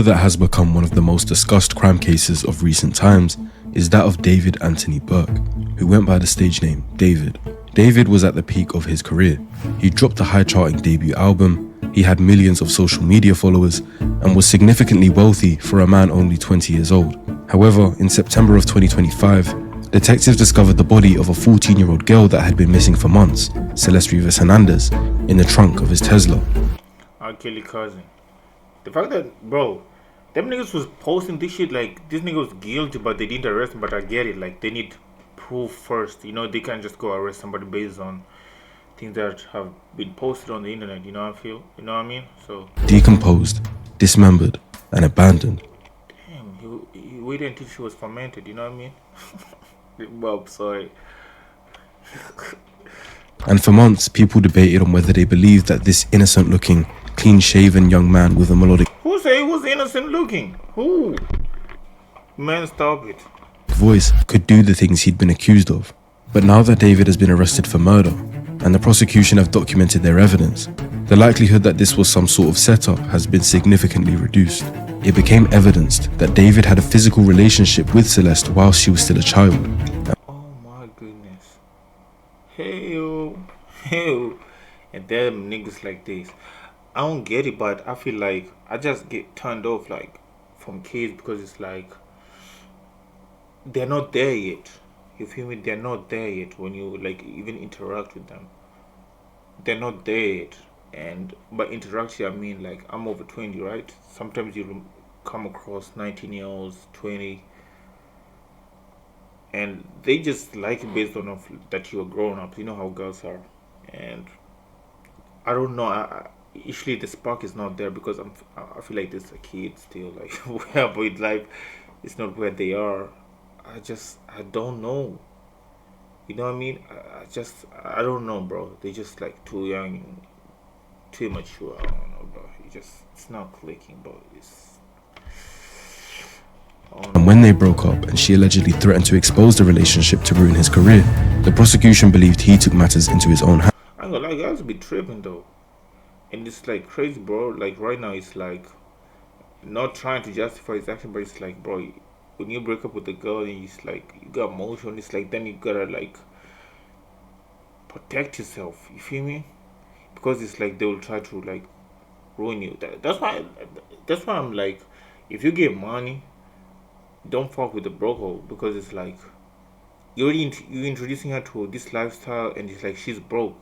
That has become one of the most discussed crime cases of recent times is that of David Anthony Burke, who went by the stage name David. David was at the peak of his career. He dropped a high-charting debut album, he had millions of social media followers, and was significantly wealthy for a man only 20 years old. However, in September of 2025, detectives discovered the body of a 14-year-old girl that had been missing for months, Celeste Rivas Hernandez, in the trunk of his Tesla. Our Kelly cousin. The fact that, bro, them niggas was posting this shit like this nigga was guilty, but they didn't arrest him. But I get it, like they need proof first. You know, they can't just go arrest somebody based on things that have been posted on the internet. You know what I feel? You know what I mean? So decomposed, dismembered, and abandoned. damn, he waited until she was fermented. You know what I mean? Bob, sorry. And for months, people debated on whether they believed that this innocent-looking, clean-shaven young man with a melodic Who say he was innocent looking? Who? Man, stop it. voice could do the things he'd been accused of. But now that David has been arrested for murder, and the prosecution have documented their evidence, the likelihood that this was some sort of setup has been significantly reduced. It became evidenced that David had a physical relationship with Celeste while she was still a child. Oh my goodness. Hey, and them niggas like this. I don't get it, but I feel like I just get turned off like from kids because it's like they're not there yet. You feel me? They're not there yet when you like even interact with them. They're not there yet. And by interaction, I mean like I'm over 20, right? Sometimes you come across 19-year-olds, 20, and they just like it based on that you're grown up. You know how girls are, and I don't know. Usually the spark is not there because I feel like there's a kid still like where with life is not where they are. I don't know. You know what I mean? I don't know, bro. They just like too young, too mature. I don't know, bro. It's not clicking, bro. And when they broke up and she allegedly threatened to expose the relationship to ruin his career, the prosecution believed he took matters into his own hands. I ain't gonna lie, guys be tripping though, and it's like crazy, bro. Like right now, it's like not trying to justify his action, but it's like, bro, when you break up with a girl and it's like you got emotion, it's like then you gotta like protect yourself. You feel me? Because it's like they will try to like ruin you. That's why I'm like, if you get money, don't fuck with the broke because it's like you're introducing her to this lifestyle and it's like she's broke.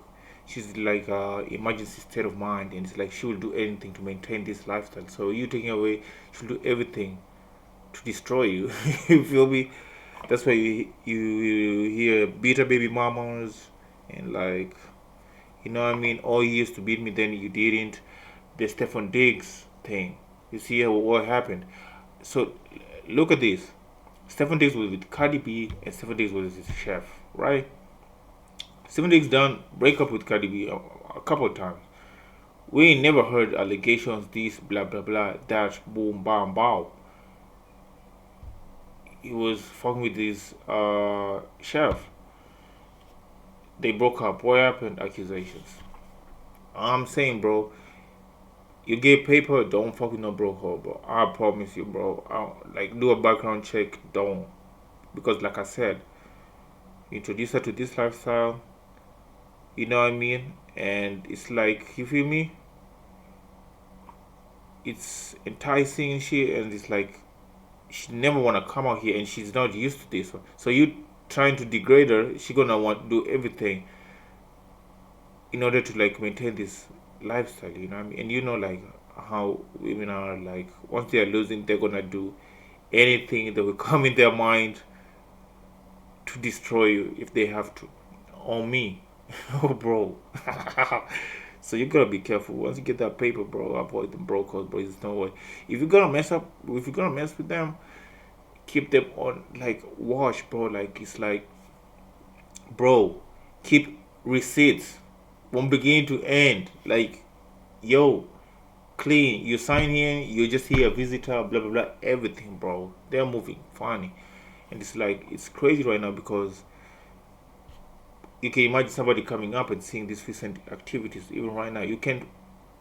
She's like emergency state of mind and it's like she will do anything to maintain this lifestyle. So you taking away, she'll do everything to destroy you. You feel me? That's why you hear bitter baby mamas and like, you know what I mean? Oh, you used to beat me, then you didn't. The Stefan Diggs thing. You see what happened. So look at this. Stefan Diggs was with Cardi B and Stefan Diggs was his chef, right? Stefan Diggs done break up with Cardi B a couple of times. We ain't never heard allegations, this, blah, blah, blah, that, boom, bam, bow. He was fucking with his chef. They broke up. What happened? Accusations. I'm saying, bro, you get paper, don't fucking no broke hoe, bro. I promise you, bro. Like, do a background check, don't. Because, like I said, introduce her to this lifestyle, you know what I mean? And it's like, you feel me? It's enticing and shit, and it's like, she never want to come out here, and she's not used to this. So you trying to degrade her, she gonna want to do everything in order to like maintain this lifestyle, you know what I mean? And you know like how women are like once they are losing they're gonna do anything that will come in their mind to destroy you if they have to. On me. Oh bro. So you gotta be careful. Once you get that paper, bro, avoid them brokers, bro. There's no way. If you're gonna mess with them, keep them on like watch, bro. Like it's like bro, keep receipts from beginning to end. Like, yo, clean. You sign here, you just here a visitor, blah blah blah, everything, bro. They're moving funny, and it's like it's crazy right now because you can imagine somebody coming up and seeing these recent activities. Even right now, you can't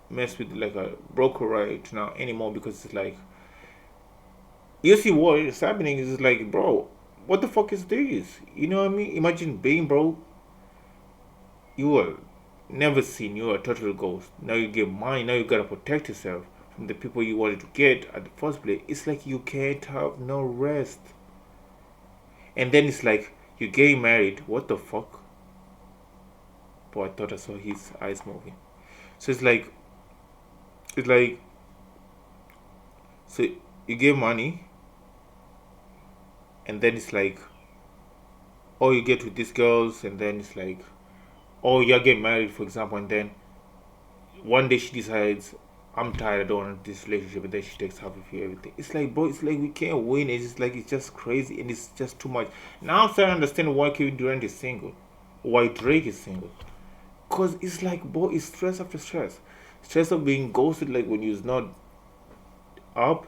mess with like a broker right now anymore because it's like You see what is happening is like, bro, what the fuck is this? You know what I mean? Imagine being broke. You were never seen. You were a total ghost. Now you get money. Now you gotta protect yourself from the people you wanted to get at the first place. It's like you can't have no rest. And then it's like you get married. What the fuck? Boy, I thought I saw his eyes moving. So it's like, so you get money, and then it's like, oh, you get with these girls, and then it's like, oh, you're getting married, for example, and then one day she decides, I'm tired, I don't want this relationship, and then she takes half of you, everything. It's like, bro, it's like we can't win. It's just like, it's just crazy, and it's just too much. Now I'm starting to understand why Kevin Durant is single, why Drake is single. Because it's like, bro, it's stress after stress. Stress of being ghosted, like when you're not up,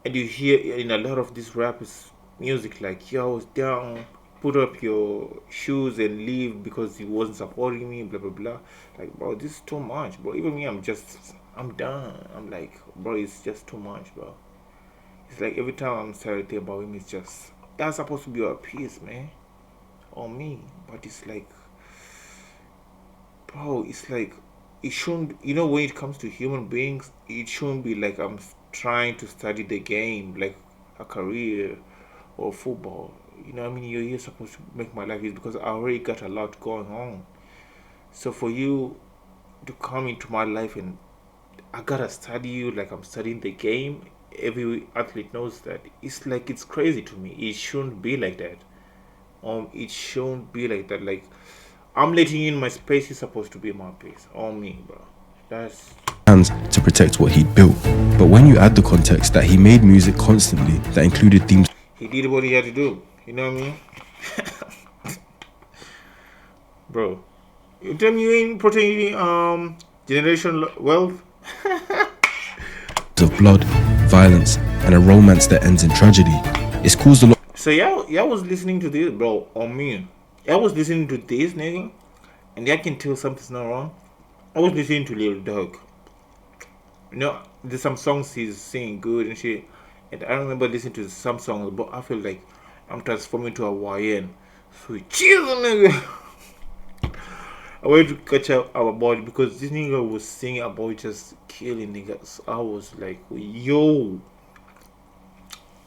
and you hear in a lot of these rappers' music, like, yo, I was down, put up your shoes and leave because he wasn't supporting me, blah, blah, blah. Like, bro, this is too much, bro. Even me, I'm done. I'm like, bro, it's just too much, bro. It's like every time I'm starting to think about him, it's just, that's supposed to be our peace, man. Or me. But it's like, bro, it's like, it shouldn't, you know, when it comes to human beings, it shouldn't be like I'm trying to study the game, like a career or football. You know what I mean? You're supposed to make my life easy because I already got a lot going on. So for you to come into my life and I gotta study you like I'm studying the game, every athlete knows that. It's like, it's crazy to me. It shouldn't be like that. It shouldn't be like that. Like, I'm letting you in my space. You're supposed to be my space. On me, bro. That's hands to protect what he'd built. But when you add the context that he made music constantly that included themes, he did what he had to do. You know what I mean? Bro, you tell me you ain't protecting generational wealth? of blood, violence, and a romance that ends in tragedy, it's caused a lot. So y'all was listening to this, bro, on me. I was listening to this, nigga, and I can tell something's not wrong. I was listening to Lil Dog. You know, there's some songs he's singing good and shit. And I remember listening to some songs, but I feel like I'm transforming to a YN. So chill, nigga. I wanted to catch up our body because this nigga was singing about just killing niggas. I was like, yo.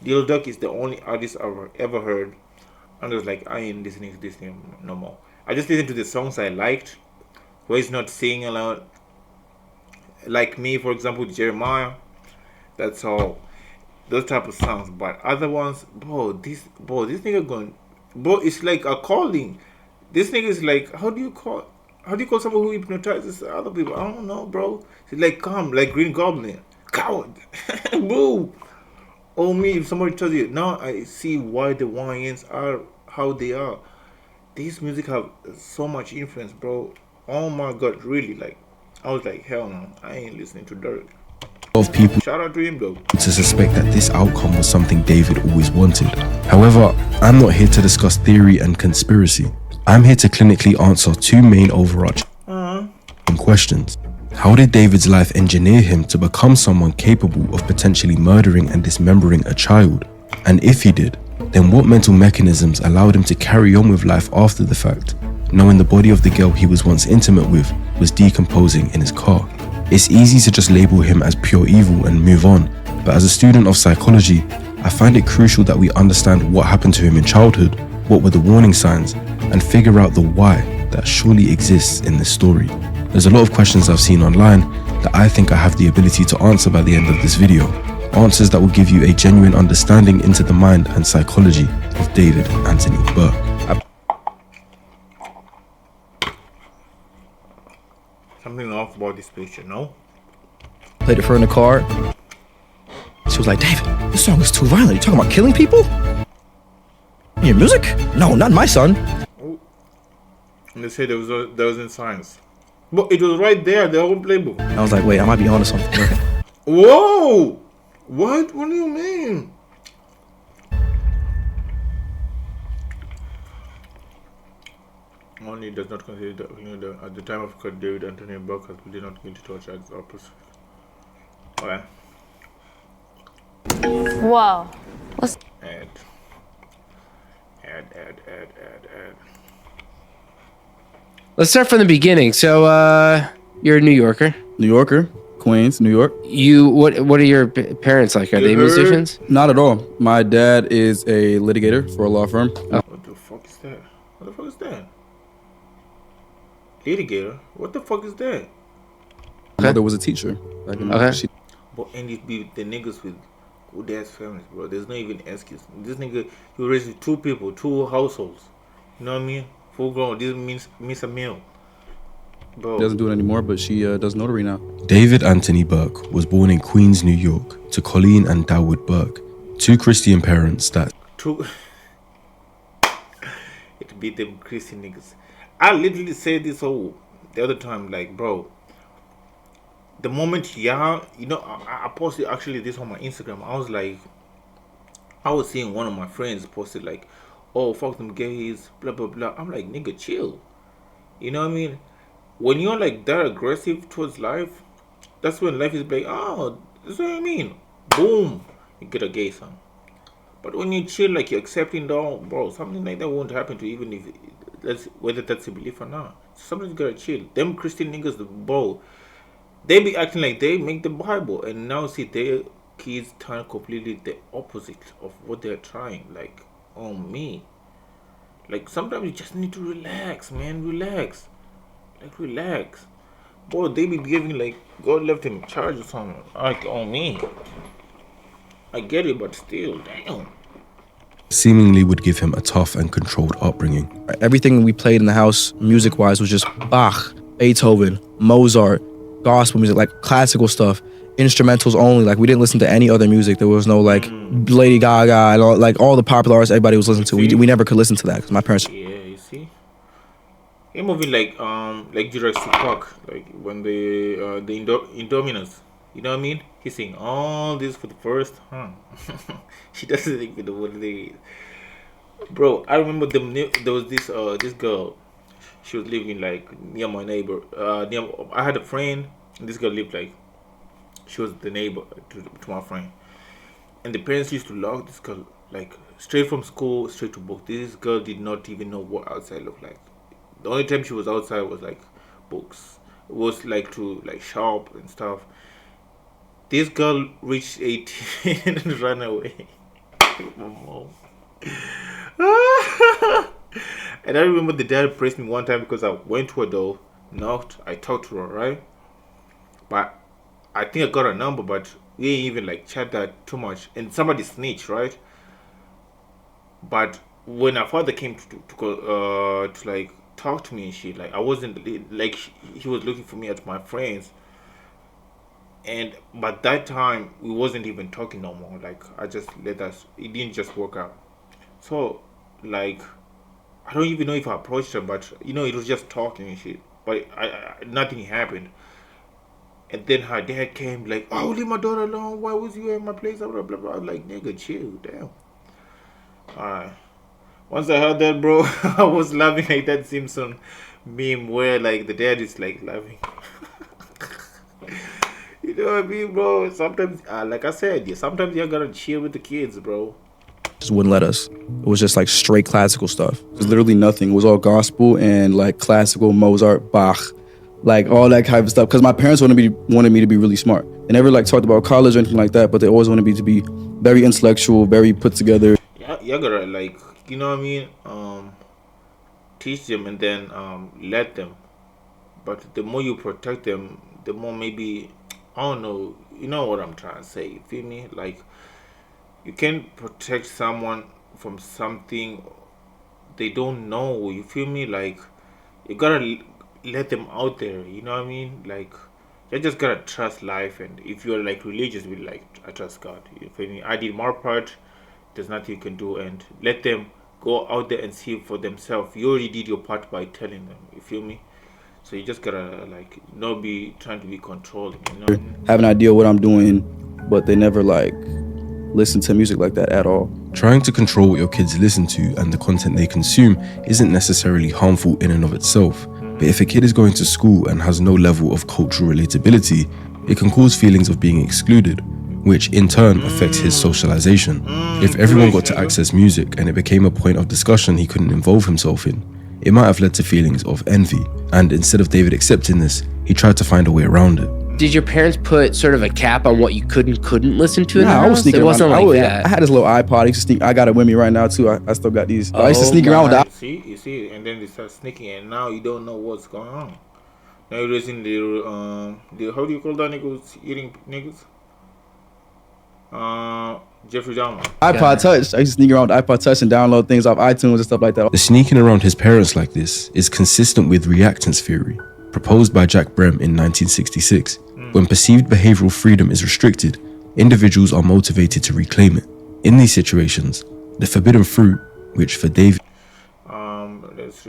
Lil Duck is the only artist I've ever heard. And I was like, I ain't listening to this name no more. I just listened to the songs I liked, where he's not singing a lot. Like me, for example, Jeremiah. That's all. Those type of songs. But other ones, this nigga going, bro, it's like a calling. This nigga is like, how do you call someone who hypnotizes other people? I don't know, bro. He's like, come, like Green Goblin. Coward. Boo. Oh, me, if somebody tells you, now I see why the YNs are how they are. These music have so much influence, bro. Oh my god, really, like, I was like, hell no, I ain't listening to Dirk. Of people Shout out to him though. to suspect that this outcome was something David always wanted. However, I'm not here to discuss theory and conspiracy. I'm here to clinically answer two main overarching questions. How did David's life engineer him to become someone capable of potentially murdering and dismembering a child? And if he did, then what mental mechanisms allowed him to carry on with life after the fact, knowing the body of the girl he was once intimate with was decomposing in his car? It's easy to just label him as pure evil and move on, but as a student of psychology, I find it crucial that we understand what happened to him in childhood, what were the warning signs, and figure out the why that surely exists in this story. There's a lot of questions I've seen online that I think I have the ability to answer by the end of this video. Answers that will give you a genuine understanding into the mind and psychology of David Anthony Burke. Something off about this picture, no? Played it for her in the car. She was like, David, this song is too violent. You talking about killing people? In your music? No, not my son. Oh. And they said there was in science. But it was right there, the whole playbook. I was like, wait, I might be onto something. Whoa! What? What do you mean? Only does not consider that at the time of cut, David Anthony Burke has really not been to touch as opposite. Okay. Wow. What's Add. Let's start from the beginning. So, you're a New Yorker. New Yorker, Queens, New York. What are your parents like? Are they musicians? Not at all. My dad is a litigator for a law firm. What the fuck is that? What the fuck is that? Litigator? What the fuck is that? My mother was a teacher. Like, Okay. But and it be the niggas with good ass families, bro. There's not even excuse. This nigga, you raised two people, two households. You know what I mean? Full grown. This means a meal, bro. doesn't do it anymore, but she does notary now. David Anthony Burke was born in Queens, New York, to Colleen and Dawood Burke, two Christian parents that Two. It be them Christian niggas. I literally said this the other time, like, bro. The moment I posted actually this on my Instagram. I was seeing one of my friends posted like, "Oh, fuck them gays, blah blah blah." I'm like, nigga, chill. You know what I mean? When you're like that aggressive towards life, that's when life is like, oh, that's what I mean. Boom, you get a gay son. But when you chill, like you're accepting down, bro, something like that won't happen to you, even if whether that's a belief or not. Somebody's gotta chill. Them Christian niggas, bro, they be acting like they make the Bible, and now see their kids turn completely the opposite of what they're trying. Like, on me. Like, sometimes you just need to relax, man. Relax. Like, relax. Boy, they be behaving like God left him in charge or something. Like, on me. I get it, but still, damn. seemingly would give him a tough and controlled upbringing. Everything we played in the house, music-wise, was just Bach, Beethoven, Mozart, gospel music, like classical stuff, instrumentals only. Like we didn't listen to any other music. There was no like Lady Gaga and all the popular artists everybody was listening to. We never could listen to that because my parents. Yeah, you see. A movie like Jurassic Park, like when the Indominus, you know what I mean? He's saying all this for the first time. She doesn't think with the what they. Bro, I remember there was this girl. She was living like near my neighbor. I had a friend, and this girl lived like. She was the neighbor to my friend, and the parents used to lock this girl like straight from school, straight to book. This girl did not even know what outside looked like. The only time she was outside was like books. It was like to like shop and stuff. This girl reached 18 and ran away. My mom. And I remember the dad pressed me one time because I went to her door, knocked, I talked to her, right? But I think I got her number, but we didn't even like chat that too much. And somebody snitched, right? But when her father came to like talk to me and shit, like I wasn't like he was looking for me at my friends. And but that time we wasn't even talking no more. Like I just let us. It didn't just work out. So like I don't even know if I approached her, but you know it was just talking and shit. But I nothing happened. And then her dad came like, "Oh, leave my daughter alone. Why was you at my place?" Blah blah blah. I was like, "Nigga, chill, damn." Alright. Once I heard that, bro, I was laughing like that Simpson meme where like the dad is like laughing. You know what I mean, bro? Sometimes, like I said, yeah, sometimes you gotta chill with the kids, bro. Just wouldn't let us. It was just like straight classical stuff. It was literally nothing. It was all gospel and like classical, Mozart, Bach, like all that type of stuff. Because my parents wanted me to be really smart. They never like talked about college or anything like that, but they always wanted me to be very intellectual, very put together. Yeah, you gotta like, you know what I mean? Teach them and then let them. But the more you protect them, the more maybe, I don't know, you know what I'm trying to say, you feel me? Like, you can't protect someone from something they don't know, you feel me? Like, you gotta let them out there, you know what I mean? Like, you just gotta trust life, and if you're like religious, be like, I trust God, you feel me? I did my part, there's nothing you can do, and let them go out there and see for themselves. You already did your part by telling them, you feel me? So you just gotta like not be trying to be controlling, you know? Have an idea what I'm doing, but they never like listen to music like that at all. Trying to control what your kids listen to and the content they consume isn't necessarily harmful in and of itself. But if a kid is going to school and has no level of cultural relatability, it can cause feelings of being excluded. which in turn affects his socialization. If everyone got to access music and it became a point of discussion he couldn't involve himself in, it might have led to feelings of envy, and instead of David accepting this, he tried to find a way around it. Did your parents put sort of a cap on what you could and couldn't listen to in the Nah, I was house? sneaking It wasn't around. like that. I had this little iPod. I used to sneak. I got it with me right now too. I still got these. I used to Oh sneak around with the You see, and then they start sneaking, and now you don't know what's going on. Now you're raising the how do you call that niggas eating niggas? Jeffrey Dahmer. iPod Touch. I used to sneak around with the iPod Touch and download things off iTunes and stuff like that. The sneaking around his parents like this is consistent with reactance theory, proposed by Jack Brem in 1966. When perceived behavioral freedom is restricted, individuals are motivated to reclaim it. In these situations, the forbidden fruit, which for David Let's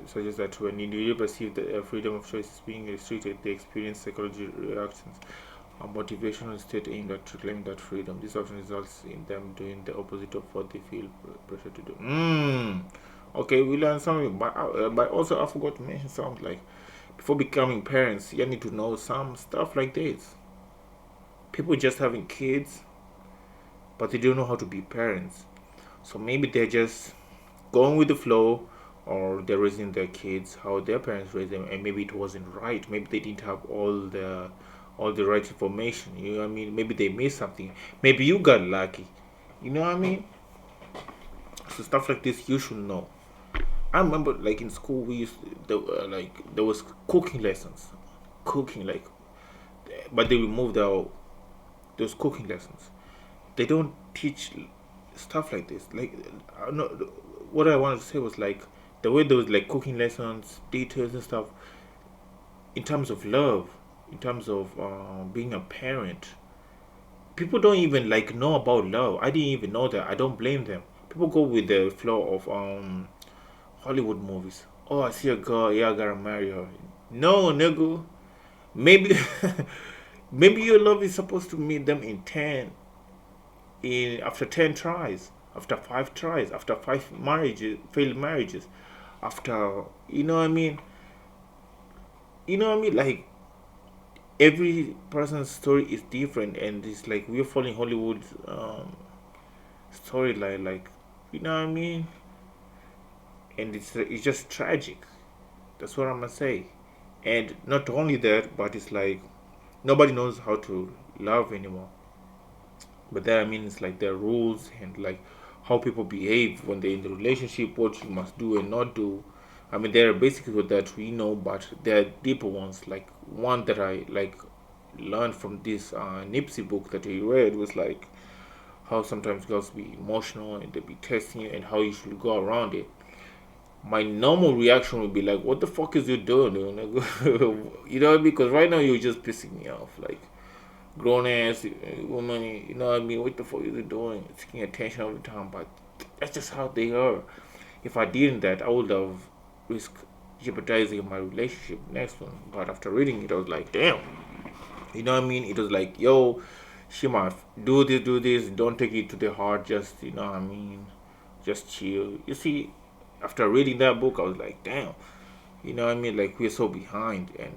suggest that when individuals perceive the freedom of choice is being restricted, they experience psychological reactions, a motivational state aimed at reclaiming that freedom. This often results in them doing the opposite of what they feel pressure to do. Okay, we learned something, but also I forgot to mention something like, before becoming parents, you need to know some stuff like this. People just having kids, but they don't know how to be parents. So maybe they're just going with the flow, or they're raising their kids how their parents raised them, and maybe it wasn't right. Maybe they didn't have all the right information. You know what I mean? Maybe they missed something. Maybe you got lucky. You know what I mean? So stuff like this you should know. I remember, like in school, we used there was cooking lessons, but they removed those cooking lessons. They don't teach stuff like this. Like, I know what I wanted to say was like the way there was like cooking lessons, details and stuff. In terms of love, in terms of being a parent, people don't even like know about love. I didn't even know that. I don't blame them. People go with the flow of Hollywood movies. Oh, I see a girl, yeah, I gotta marry her. No, nigga. Maybe maybe your love is supposed to meet them after 10 tries, after 5 tries, after 5 failed marriages, after, you know what I mean? Like, every person's story is different, and it's like we're following Hollywood's storyline, like, you know what I mean? And it's just tragic. That's what I'm gonna say. And not only that, but it's like nobody knows how to love anymore. But that, I mean, it's like there are rules and like how people behave when they're in the relationship, what you must do and not do. I mean, there are basics with that we know, but there are deeper ones. Like one that I like learned from this Nipsey book that he read was like how sometimes girls be emotional and they be testing you and how you should go around it. My normal reaction would be like, what the fuck is you doing, dude? You know what I mean? Because right now you're just pissing me off. Like, grown ass woman, you know what I mean? What the fuck is you doing? Seeking attention all the time. But that's just how they are. If I didn't that, I would have risked jeopardizing my relationship next one. But after reading it, I was like, damn. You know what I mean? It was like, yo, she might do this. Don't take it to the heart. Just, you know what I mean? Just chill. You see, after reading that book, I was like, damn, you know what I mean? Like, we're so behind, and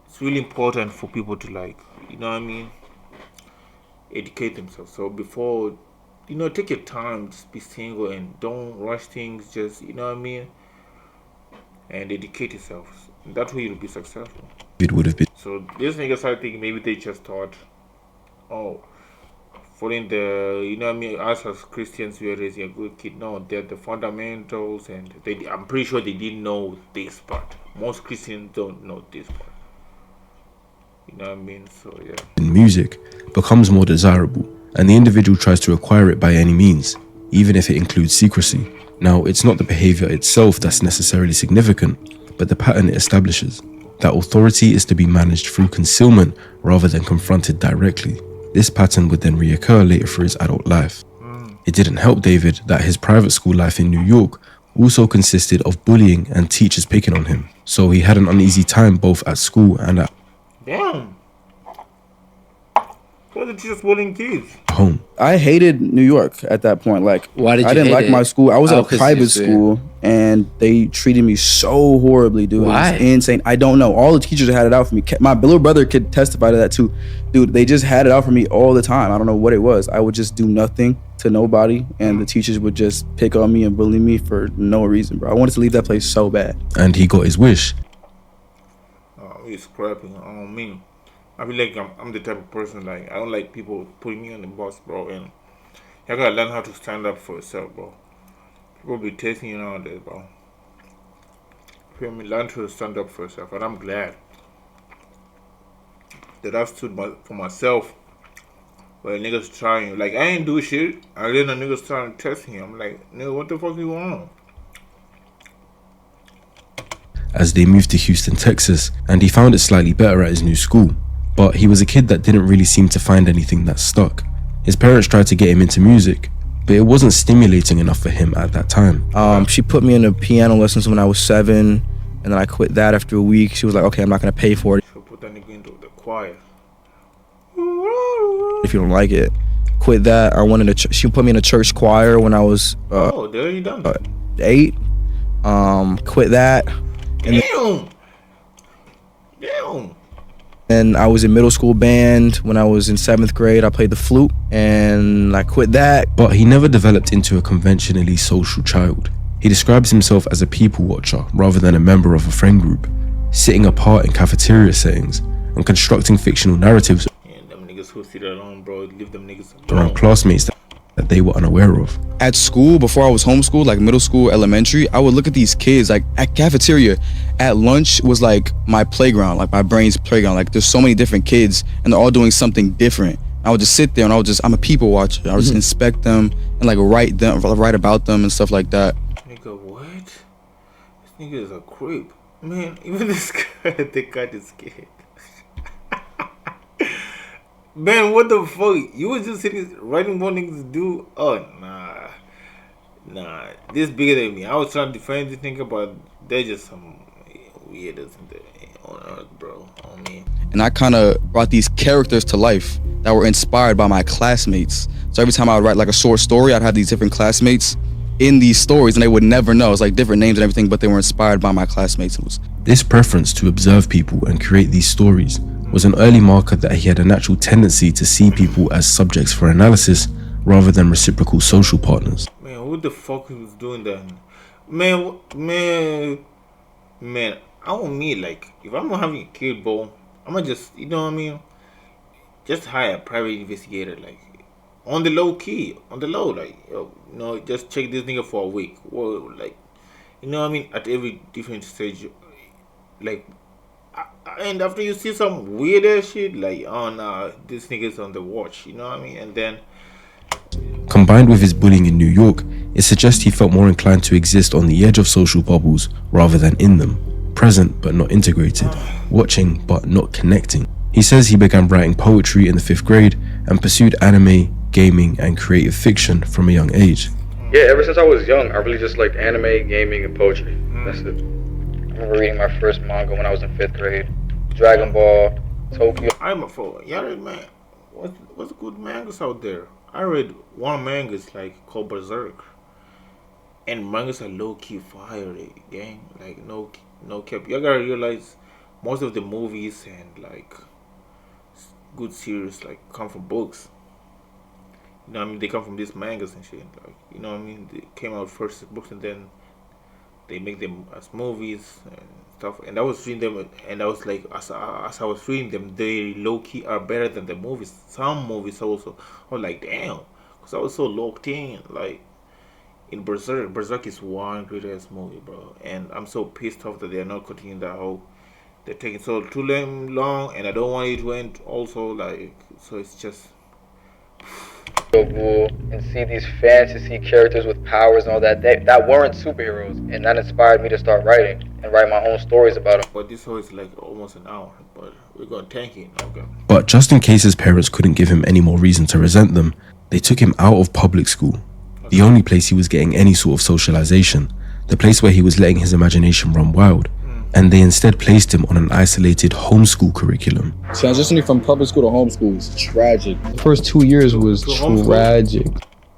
it's really important for people to, like, you know what I mean, educate themselves. So before, you know, take your time, just be single and don't rush things, just, you know what I mean, and educate yourself. That way you'll be successful. it would have been. So this niggas, I think maybe they just thought, oh, following the, you know what I mean, us as Christians, we are raising a good kid. No, they're the fundamentals, and I'm pretty sure they didn't know this part. Most Christians don't know this part. You know what I mean? So, yeah. Music becomes more desirable, and the individual tries to acquire it by any means, even if it includes secrecy. Now, it's not the behavior itself that's necessarily significant, but the pattern it establishes. That authority is to be managed through concealment rather than confronted directly. This pattern would then reoccur later for his adult life. It didn't help David that his private school life in New York also consisted of bullying and teachers picking on him, so he had an uneasy time both at school and at Damn. Why the teachers bullying kids? home. I hated New York at that point. Like, Why did you I didn't hate like it? my school. I was at a 'Cause private it's, school, and they treated me so horribly, dude. Why? It was insane. I don't know. All the teachers had it out for me. My little brother could testify to that too. Dude, they just had it out for me all the time. I don't know what it was. I would just do nothing to nobody, and the teachers would just pick on me and bully me for no reason, bro. I wanted to leave that place so bad. And he got his wish. He's scrapping on me. I feel like I'm the type of person, like, I don't like people putting me on the box, bro, and you gotta learn how to stand up for yourself, bro. People be testing you nowadays, bro. Feel me? Learn to stand up for yourself, and I'm glad that I've stood for myself. When niggas trying, like, I ain't do shit. I let a niggas trying to test me. I'm like, nigga, what the fuck you want? As they moved to Houston, Texas, and he found it slightly better at his new school. But he was a kid that didn't really seem to find anything that stuck. His parents tried to get him into music, but it wasn't stimulating enough for him at that time. She put me into piano lessons when I was 7, and then I quit that after a week. She was like, okay, I'm not gonna pay for it So put that nigga into the choir. if you don't like it. Quit that. I wanted to. She put me in a church choir when I was Oh, there you done. 8. Quit that. Damn. Damn. And I was in middle school band when I was in 7th grade. I played the flute, and I quit that. But he never developed into a conventionally social child. He describes himself as a people watcher rather than a member of a friend group, sitting apart in cafeteria settings and constructing fictional narratives And them niggas who sit alone, bro, leave them niggas around alone. classmates that they were unaware of. At school, before I was homeschooled, like middle school, elementary, I would look at these kids, like at cafeteria, at lunch was like my playground, like my brain's playground. Like there's so many different kids and they're all doing something different. I would just sit there and I'm a people watcher. I would just inspect them and like write about them and stuff like that. Nigga, what? This nigga is a creep. Man, even this guy, the guy is scared. Man, what the fuck? You was just sitting writing what niggas do? Oh, nah. Nah, this bigger than me. I was trying to defend this nigga, but they're just some weirdos on earth, bro. On me. And I kind of brought these characters to life that were inspired by my classmates. So every time I would write like a short story, I'd have these different classmates in these stories, and they would never know. It's like different names and everything, but they were inspired by my classmates. This preference to observe people and create these stories was an early marker that he had a natural tendency to see people as subjects for analysis rather than reciprocal social partners. Man, what the fuck he was doing that? Man, I want me, like, if I'm not having a kid, bro, I'ma just, you know what I mean? Just hire a private investigator, like, on the low key, on the low, like, yo, you know, just check this nigga for a week. Or, like, you know what I mean? At every different stage, like, and after you see some weird ass shit, like, oh nah, this nigga's on the watch, you know what I mean? And then, Combined with his bullying in New York, it suggests he felt more inclined to exist on the edge of social bubbles rather than in them, present but not integrated, watching but not connecting. He says he began writing poetry in the 5th grade and pursued anime, gaming, and creative fiction from a young age. Yeah, ever since I was young, I really just liked anime, gaming, and poetry. That's it. I remember reading my first manga when I was in 5th grade. Dragon Ball, Tokyo. I'm a fool. Y'all read, man, what's good mangas out there? I read one manga, like, called Berserk. And mangas are low-key fire, gang. Like, no cap. You gotta realize, most of the movies and, like, good series, like, come from books. You know what I mean? They come from these mangas and shit. Like, you know what I mean? They came out first as books and then they make them as movies and stuff. And I was reading them, and I was like, as I was reading them, they low key are better than the movies. Some movies also, I was like, damn, because I was so locked in. Like in Berserk, Berserk is one great ass movie, bro. And I'm so pissed off that they are not continuing that whole. They're taking so too long, and I don't want it to end. Also, like, so it's just. And see these fantasy characters with powers and all that. That weren't superheroes, and that inspired me to start writing and write my own stories about them. But this show is like almost an hour, but we're gonna tank it. Okay. But just in case his parents couldn't give him any more reason to resent them, they took him out of public school, the only place he was getting any sort of socialization, the place where he was letting his imagination run wild. And they instead placed him on an isolated homeschool curriculum. Transitioning from public school to homeschool is tragic. The first 2 years was To homeschool? tragic.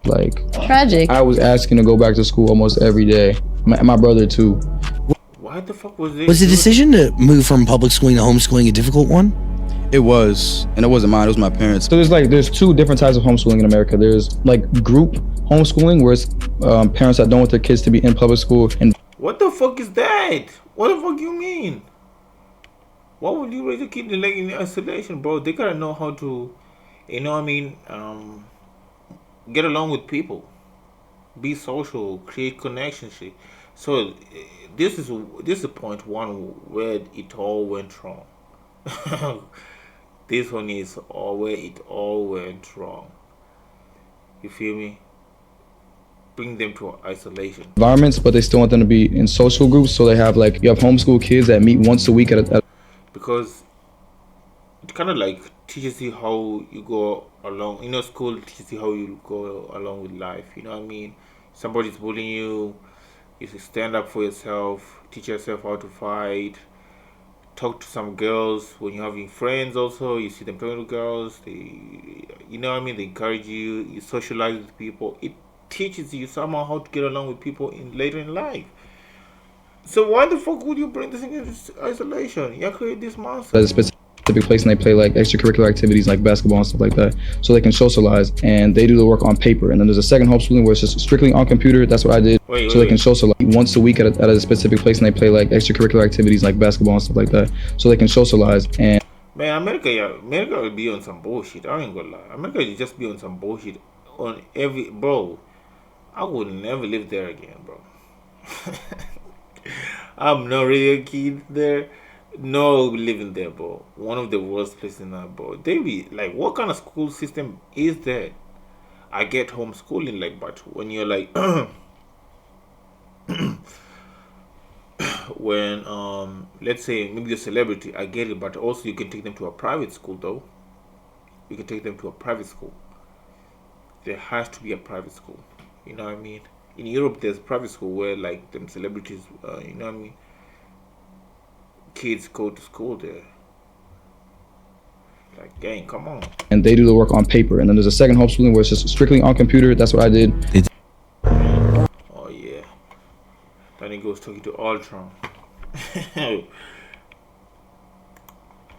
Like, Tragic. I was asking to go back to school almost every day. My brother too. Why the fuck was this? Was the decision to move from public schooling to homeschooling a difficult one? It was, and it wasn't mine. It was my parents. So there's two different types of homeschooling in America. There's like group homeschooling, where it's parents that don't want their kids to be in public school. And What the fuck is that? What the fuck you mean? Why would you raise a kid in isolation, bro? They gotta know how to, get along with people, be social, create connections. Shit. So this is point one where it all went wrong. This one is all where it all went wrong. You feel me? Bring them to isolation. Environments, but they still want them to be in social groups. So they have you have homeschool kids that meet once a week because it kind of like teaches you how you go along. School teaches you how you go along with life. You know what I mean? Somebody's bullying you, you stand up for yourself, teach yourself how to fight. Talk to some girls when you're having friends. Also, you see them talking to girls. They encourage you. You socialize with people. It teaches you somehow how to get along with people later in life. So why the fuck would you bring this into isolation? You create this monster. at a specific place, and they play extracurricular activities like basketball and stuff like that, so they can socialize. And they do the work on paper. And then there's a second homeschooling where it's just strictly on computer. That's what I did. They can socialize once a week at a specific place, and they play extracurricular activities like basketball and stuff like that, so they can socialize. And man, America will be on some bullshit. I ain't gonna lie. America will just be on some bullshit on every bro. I would never live there again, bro. I'm not really a kid there. No living there, bro. One of the worst places in that, bro. They be like, what kind of school system is that? I get homeschooling, but when you're when let's say maybe a celebrity, I get it, but also you can take them to a private school though. You can take them to a private school. There has to be a private school. You know what I mean? In Europe, there's private school where them celebrities, you know what I mean? Kids go to school there. Gang, come on. And they do the work on paper. And then there's a second homeschooling where it's just strictly on computer. That's what I did. Oh yeah. Then he goes talking to Ultron.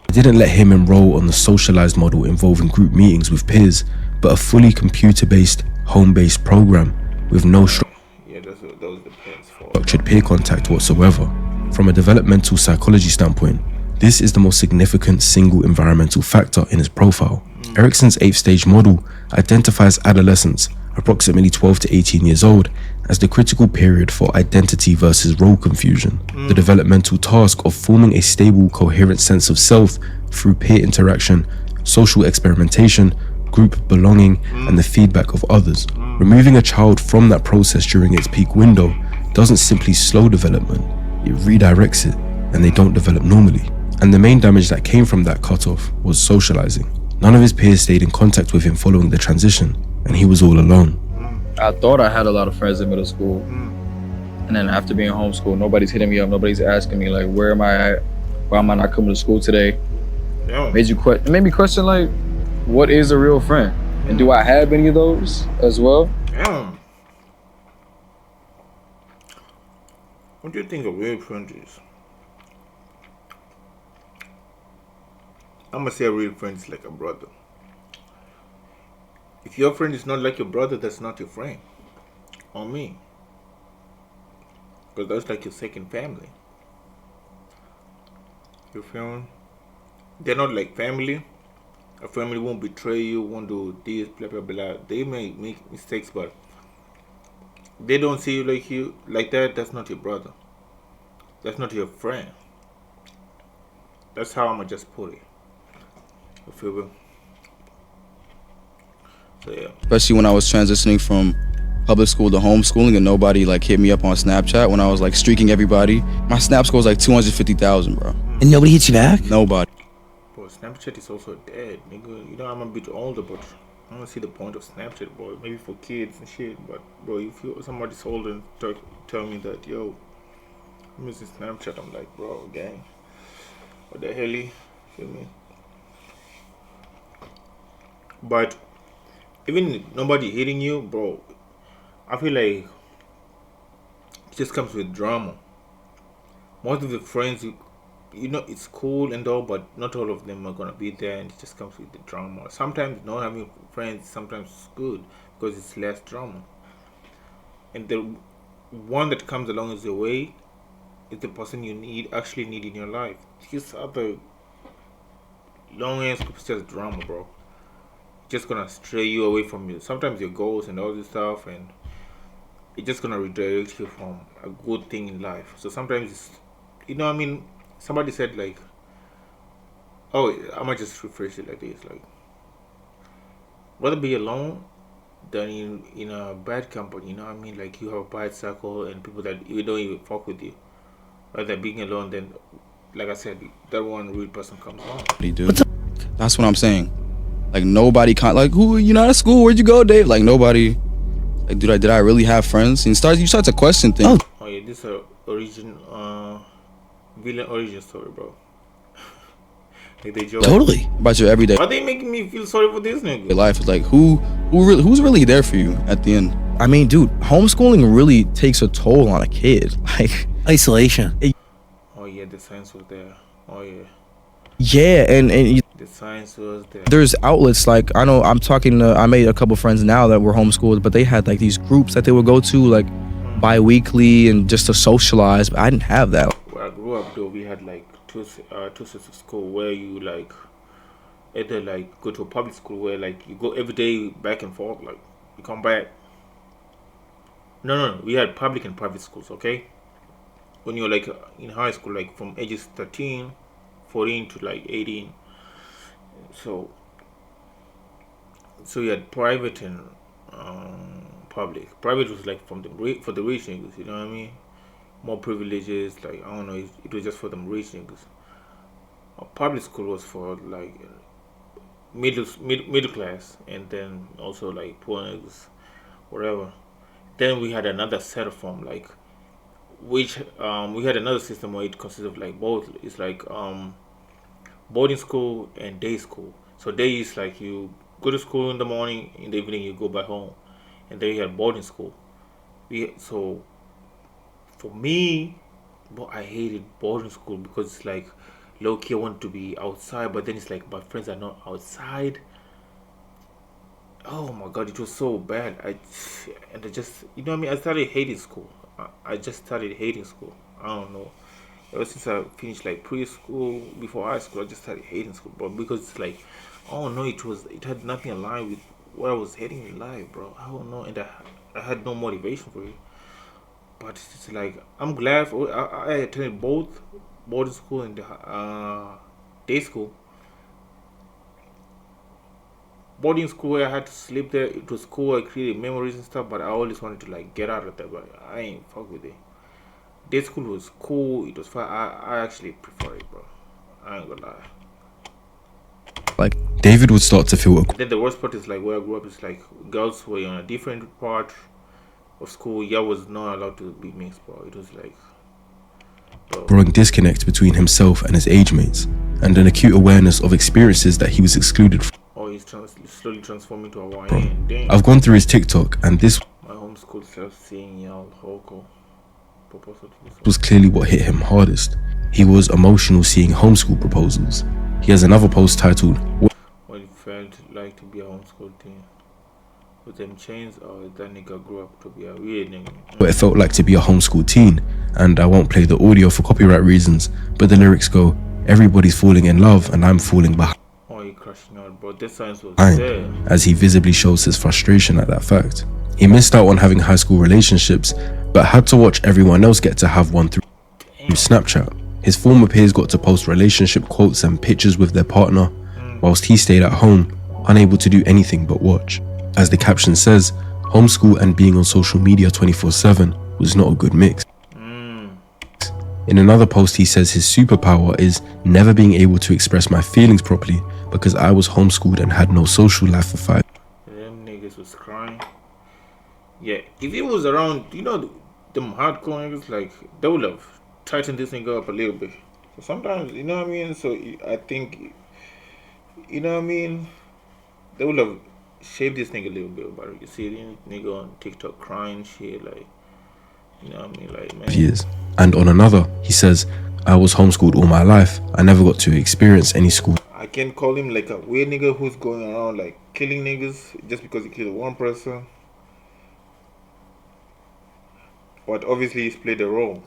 Didn't let him enroll on the socialized model involving group meetings with peers, but a fully computer-based, home-based program with no yeah, that was the parents' fault. structured peer contact whatsoever. From a developmental psychology standpoint, this is the most significant single environmental factor in his profile. Erikson's 8th stage model identifies adolescents, approximately 12 to 18 years old, as the critical period for identity versus role confusion. The developmental task of forming a stable, coherent sense of self through peer interaction, social experimentation, group belonging, and the feedback of others. Removing a child from that process during its peak window doesn't simply slow development, it redirects it, and they don't develop normally. And the main damage that came from that cutoff was socializing. None of his peers stayed in contact with him following the transition, and he was all alone. I thought I had a lot of friends in middle school. And then after being homeschooled, nobody's hitting me up. Nobody's asking me, where am I at? Why am I not coming to school today? Yeah. It made me question, what is a real friend? And do I have any of those as well? Damn. What do you think a real friend is? I'm gonna say a real friend is like a brother. If your friend is not like your brother, that's not your friend. Or me. Because that's like your second family. You feel me? They're not like family. A family won't betray you, won't do this, blah, blah, blah. They may make mistakes, but they don't see you like that. That's not your brother. That's not your friend. That's how I'm gonna just put it. You feel me? So yeah. Especially when I was transitioning from public school to homeschooling, and nobody hit me up on Snapchat when I was streaking everybody. My Snap score was 250,000, bro. And nobody hits you back? Nobody. Bro, Snapchat is also dead, nigga. I'm a bit older, but I don't see the point of Snapchat, bro. Maybe for kids and shit, but bro, if somebody's older and tell me that, yo, I'm using Snapchat, I'm like, bro, gang, what the hell? Feel me? But even nobody hitting you, bro, I feel like it just comes with drama. Most of the friends, it's cool and all, but not all of them are gonna be there, and it just comes with the drama. Sometimes not having friends, sometimes it's good because it's less drama. And the one that comes along is the way is the person you actually need in your life. These other long ass groups just drama, bro. Just gonna stray you away from sometimes your goals and all this stuff, and it's just gonna redirect you from a good thing in life. So sometimes it's, somebody said like, oh, I might just rephrase it like this, like, rather be alone than in a bad company. Like you have a bad circle and people that you don't even fuck with you. Rather being alone than, like I said, that one rude person comes along. That's what I'm saying. Like nobody like, who, you not at school? Where'd you go, Dave? Like nobody. Like, did I really have friends? And you start to question things. Oh yeah, this is a villain origin story, bro. Like they joke Totally. About your everyday Why they making me feel sorry for this nigga? life. It's like who's really there for you at the end? I mean, dude, homeschooling really takes a toll on a kid. Like, Isolation. Oh yeah, the science was there. Oh yeah, yeah, and the science was there. there's outlets like, I know I made a couple friends now that were homeschooled, but they had like these groups that they would go to like bi-weekly and just to socialize. But I didn't have that. Where I grew up though, we had like two sets of school where you like either like go to a public school where like you go every day back and forth, like you come back. No, we had public and private schools, okay? When you're like in high school, like from ages 13, 14 to like 18. So you had private and public. Private was like for the rich niggas, you know what I mean? More privileges, like I don't know, it was just for them rich niggas. Public school was for like middle class, and then also like poor niggas, whatever. Then we had another set of form, like which we had another system where it consisted of like both. It's like boarding school and day school. So day is like you go to school in the morning, in the evening you go back home, and then you had boarding school. So for me, but I hated boarding school because it's like low key I want to be outside, but then it's like my friends are not outside. Oh my god, it was so bad. I just, you know what I mean? I started hating school. I just started hating school. I don't know. Ever since I finished like preschool, before high school, I just started hating school, bro. Because it's like, oh no, it had nothing aligned with what I was hating in life, bro. I don't know, and I had no motivation for it. But it's like I'm glad I attended both boarding school and day school. Boarding school where I had to sleep there, it was cool. I created memories and stuff, but I always wanted to like get out of there. But I ain't fuck with it. Day school was cool. It was fun. I actually prefer it, bro. I ain't gonna lie. Like, David would start to feel Then the worst part is like where I grew up is like girls were on a different part of school. Yeah, was not allowed to be mixed, bro. It was like, bro. growing disconnect between himself and his age mates, and an acute awareness of experiences that he was excluded from. Oh, he's slowly transforming to a Hawaiian. Damn. I've gone through his TikTok, and this My homeschool self seeing y'all Hoko proposal to this was clearly what hit him hardest. He was emotional seeing homeschool proposals. He has another post titled, what it felt like to be a homeschool teen. With them chains, or that nigga grew up to be a weird nigga. What it felt like to be a homeschool teen, and I won't play the audio for copyright reasons, but the lyrics go, everybody's falling in love and I'm falling behind, Oh, he crashing out, bro. This science was there. as he visibly shows his frustration at that fact. He missed out on having high school relationships, but had to watch everyone else get to have one through Snapchat. His former peers got to post relationship quotes and pictures with their partner, whilst he stayed at home, unable to do anything but watch. As the caption says, homeschool and being on social media 24/7 was not a good mix. In another post, he says his superpower is never being able to express my feelings properly because I was homeschooled and had no social life for 5 Them niggas was crying. Yeah, if he was around, them hardcore niggas, like, they would have tightened this nigga up a little bit. So sometimes, you know what I mean? So I think, you know what I mean? They would have shaved this nigga a little bit, but you see this nigga on TikTok crying shit, like, You know what I mean? Like, man. years. And on another, he says, I was homeschooled all my life. I never got to experience any school. I can call him like a weird nigga who's going around like killing niggas just because he killed one person. But obviously he's played a role.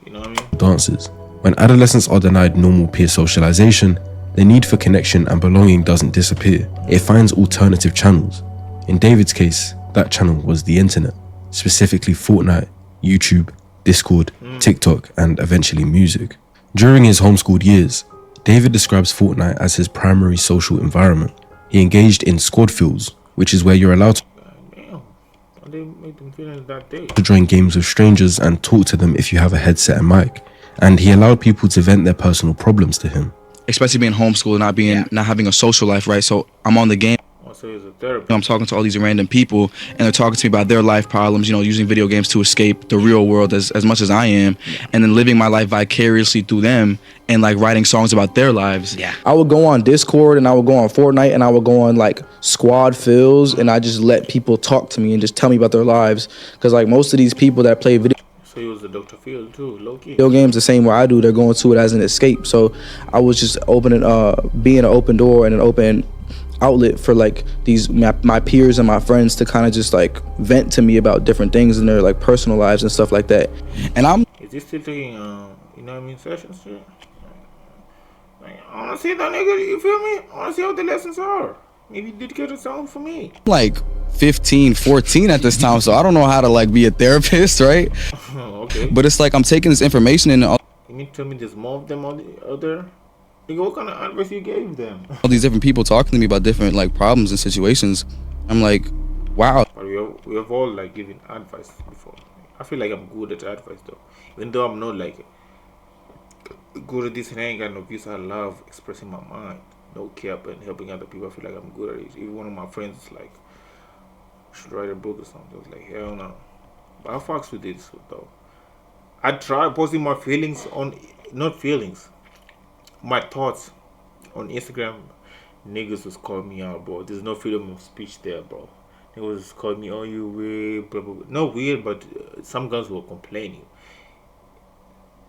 You know what I mean? Dances. When adolescents are denied normal peer socialization, the need for connection and belonging doesn't disappear. It finds alternative channels. In David's case, that channel was the internet, specifically Fortnite, YouTube, Discord, TikTok, and eventually music. During his homeschooled years, David describes Fortnite as his primary social environment. He engaged in squad fields, which is where you're allowed Damn. Why they make them feeling that day? to join games with strangers and talk to them if you have a headset and mic. And he allowed people to vent their personal problems to him. Especially being homeschooled and not having a social life, right? So I'm on the game. Also, he's a therapist. I'm talking to all these random people, and they're talking to me about their life problems, using video games to escape the real world as much as I am, and then living my life vicariously through them, and like writing songs about their lives. Yeah. I would go on Discord, and I would go on Fortnite, and I would go on like squad fills, and I just let people talk to me and just tell me about their lives, because like most of these people that play video So he was a Dr. Phil too, low key. games the same way I do, they're going to it as an escape. So I was just being an open door and an open outlet for like my peers and my friends to kind of just like vent to me about different things in their like personal lives and stuff like that. And I'm Is he still taking, you know what I mean, sessions shit? Like, I wanna see that nigga, you feel me? I wanna see what the lessons are. Maybe dedicate a song for me. like 15, 14 at this time, so I don't know how to like be a therapist, right? Okay. But it's like I'm taking this information and all You mean to tell me there's more of them out there? Nigga, what kind of advice you gave them? these different people talking to me about different like problems and situations. I'm like, wow. But we have all like given advice before. I feel like I'm good at advice though. Even though I'm not like good at this and any kind of use, I love expressing my mind. No cap and helping other people. I feel like I'm good at it. Even one of my friends is like, I should write a book or something. I was like, hell no. But I fucks with this though. I try posting my feelings on, not feelings, my thoughts on Instagram. Niggas was calling me out, bro. There's no freedom of speech there, bro. Niggas was calling me, oh, you weird, blah, blah, blah. Not weird, but some girls were complaining.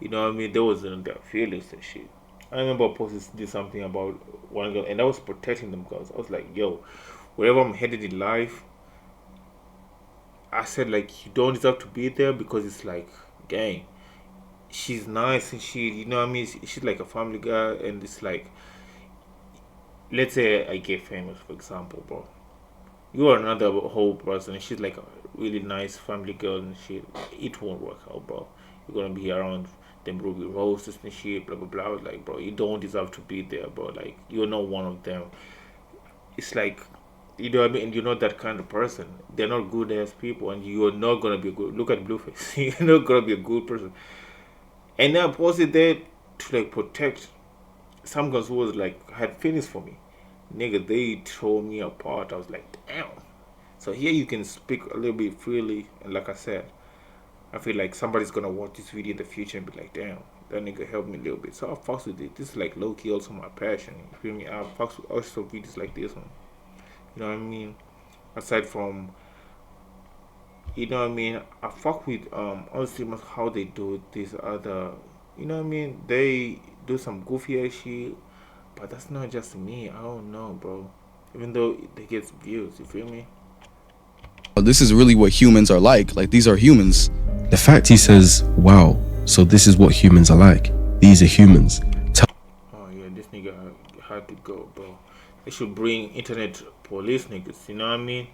You know what I mean? There was their feelings and shit. I remember I did something about one girl, and I was protecting them girls. I was like, yo, wherever I'm headed in life, I said, like, you don't deserve to be there because it's like, gang, she's nice and shit, you know what I mean? She's like a family guy, and it's like, let's say I get famous, for example, bro. You are another whole person, and she's like a really nice family girl and shit. It won't work out, bro. You're gonna be around them Ruby Roses and shit, blah blah blah. I was like, bro, you don't deserve to be there, bro. Like, you're not one of them. It's like, you know what I mean? And you're not that kind of person. They're not good ass people, and you're not gonna be good. Look at Blueface. You're not gonna be a good person. And then I posted there to like protect some girls who was like had feelings for me. Nigga, they tore me apart. I was like, damn. So here you can speak a little bit freely, and like I said, I feel like somebody's gonna watch this video in the future and be like, damn, that nigga helped me a little bit. So I fucks with it. This is like low key also my passion. You feel me? I fucks with also videos like this one. You know what I mean? Aside from, you know what I mean, I fuck with other streamers, how they do this other, you know what I mean, they do some goofy ass shit, but that's not just me. I don't know, bro. Even though they get views, you feel me? This is really what humans are like. Like, these are humans. The fact he says, wow, so this is what humans are like. These are humans. Oh yeah, this nigga had to go, bro. They should bring internet police niggas, you know what I mean?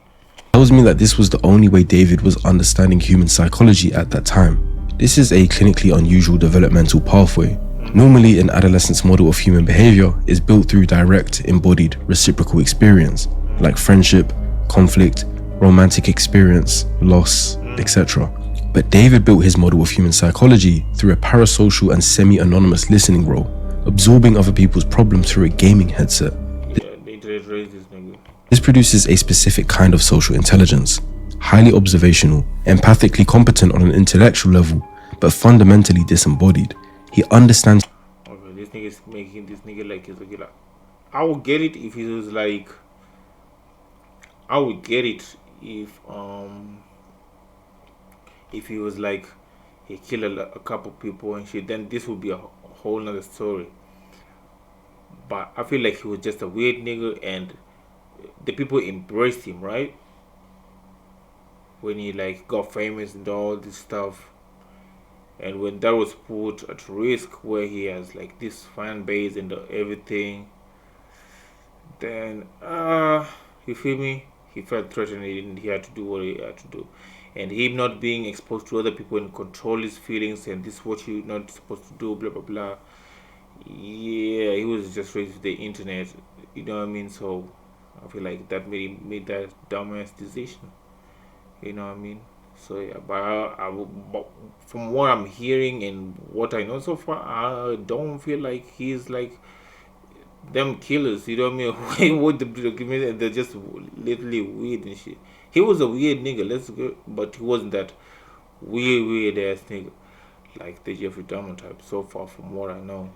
Tells me that this was the only way David was understanding human psychology at that time. This is a clinically unusual developmental pathway. Normally, an adolescent's model of human behavior is built through direct, embodied, reciprocal experience, like friendship, conflict, romantic experience, loss, etc. But David built his model of human psychology through a parasocial and semi-anonymous listening role, absorbing other people's problems through a gaming headset. Yeah, the internet raised this nigga. This produces a specific kind of social intelligence, highly observational, empathically competent on an intellectual level, but fundamentally disembodied. He understands. Okay, this nigga is making this nigga like he's a killer. I would get it if he was like, I would get it if if he was like he killed a couple people and shit, then this would be a whole nother story. But I feel like he was just a weird nigga, and the people embraced him, right? When he like got famous and all this stuff, and when that was put at risk, where he has like this fan base and everything, then you feel me? He felt threatened, and he had to do what he had to do. And him not being exposed to other people and control his feelings, and this is what you're not supposed to do, blah blah blah. Yeah, he was just raised with the internet, you know what I mean? So I feel like that made that dumbass decision, you know what I mean? So yeah, but from what I'm hearing and what I know so far, I don't feel like he's like them killers, you know what I mean? What the documentary, they're just literally weird and shit. He was a weird nigga, let's go, but he wasn't that weird ass nigga like the Jeffrey Dahmer type. So far, from what I know,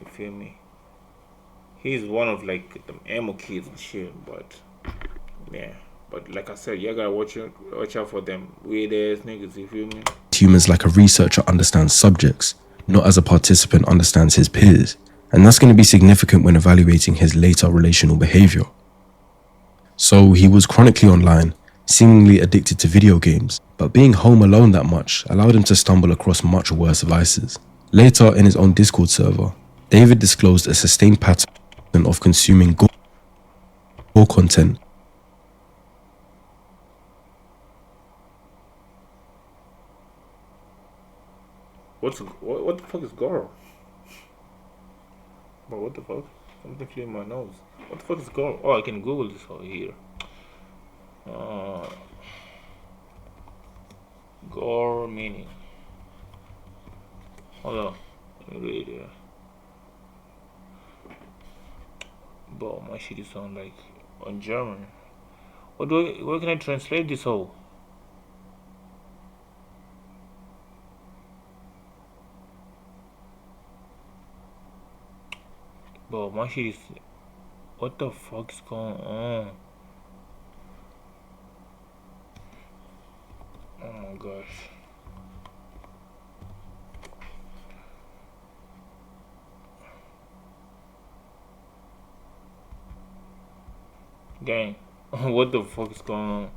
you feel me? He's one of like them emo kids and shit, but yeah. But like I said, you gotta watch out for them weird ass niggas, you feel me? Humans like a researcher understands subjects, not as a participant understands his peers. And that's going to be significant when evaluating his later relational behavior. So he was chronically online, seemingly addicted to video games, but being home alone that much allowed him to stumble across much worse vices. Later, in his own Discord server, David disclosed a sustained pattern of consuming gore content. What the fuck is gore? But what the fuck? Something flew in my nose. What the fuck is gore? Oh, I can Google this over here. Gore meaning. Hold on. Let me read it. Bro, my shit is on like on German. Where can I translate this whole? Bro, my shit is. What the fuck is going on? Oh my gosh. Gang, what the fuck is going on?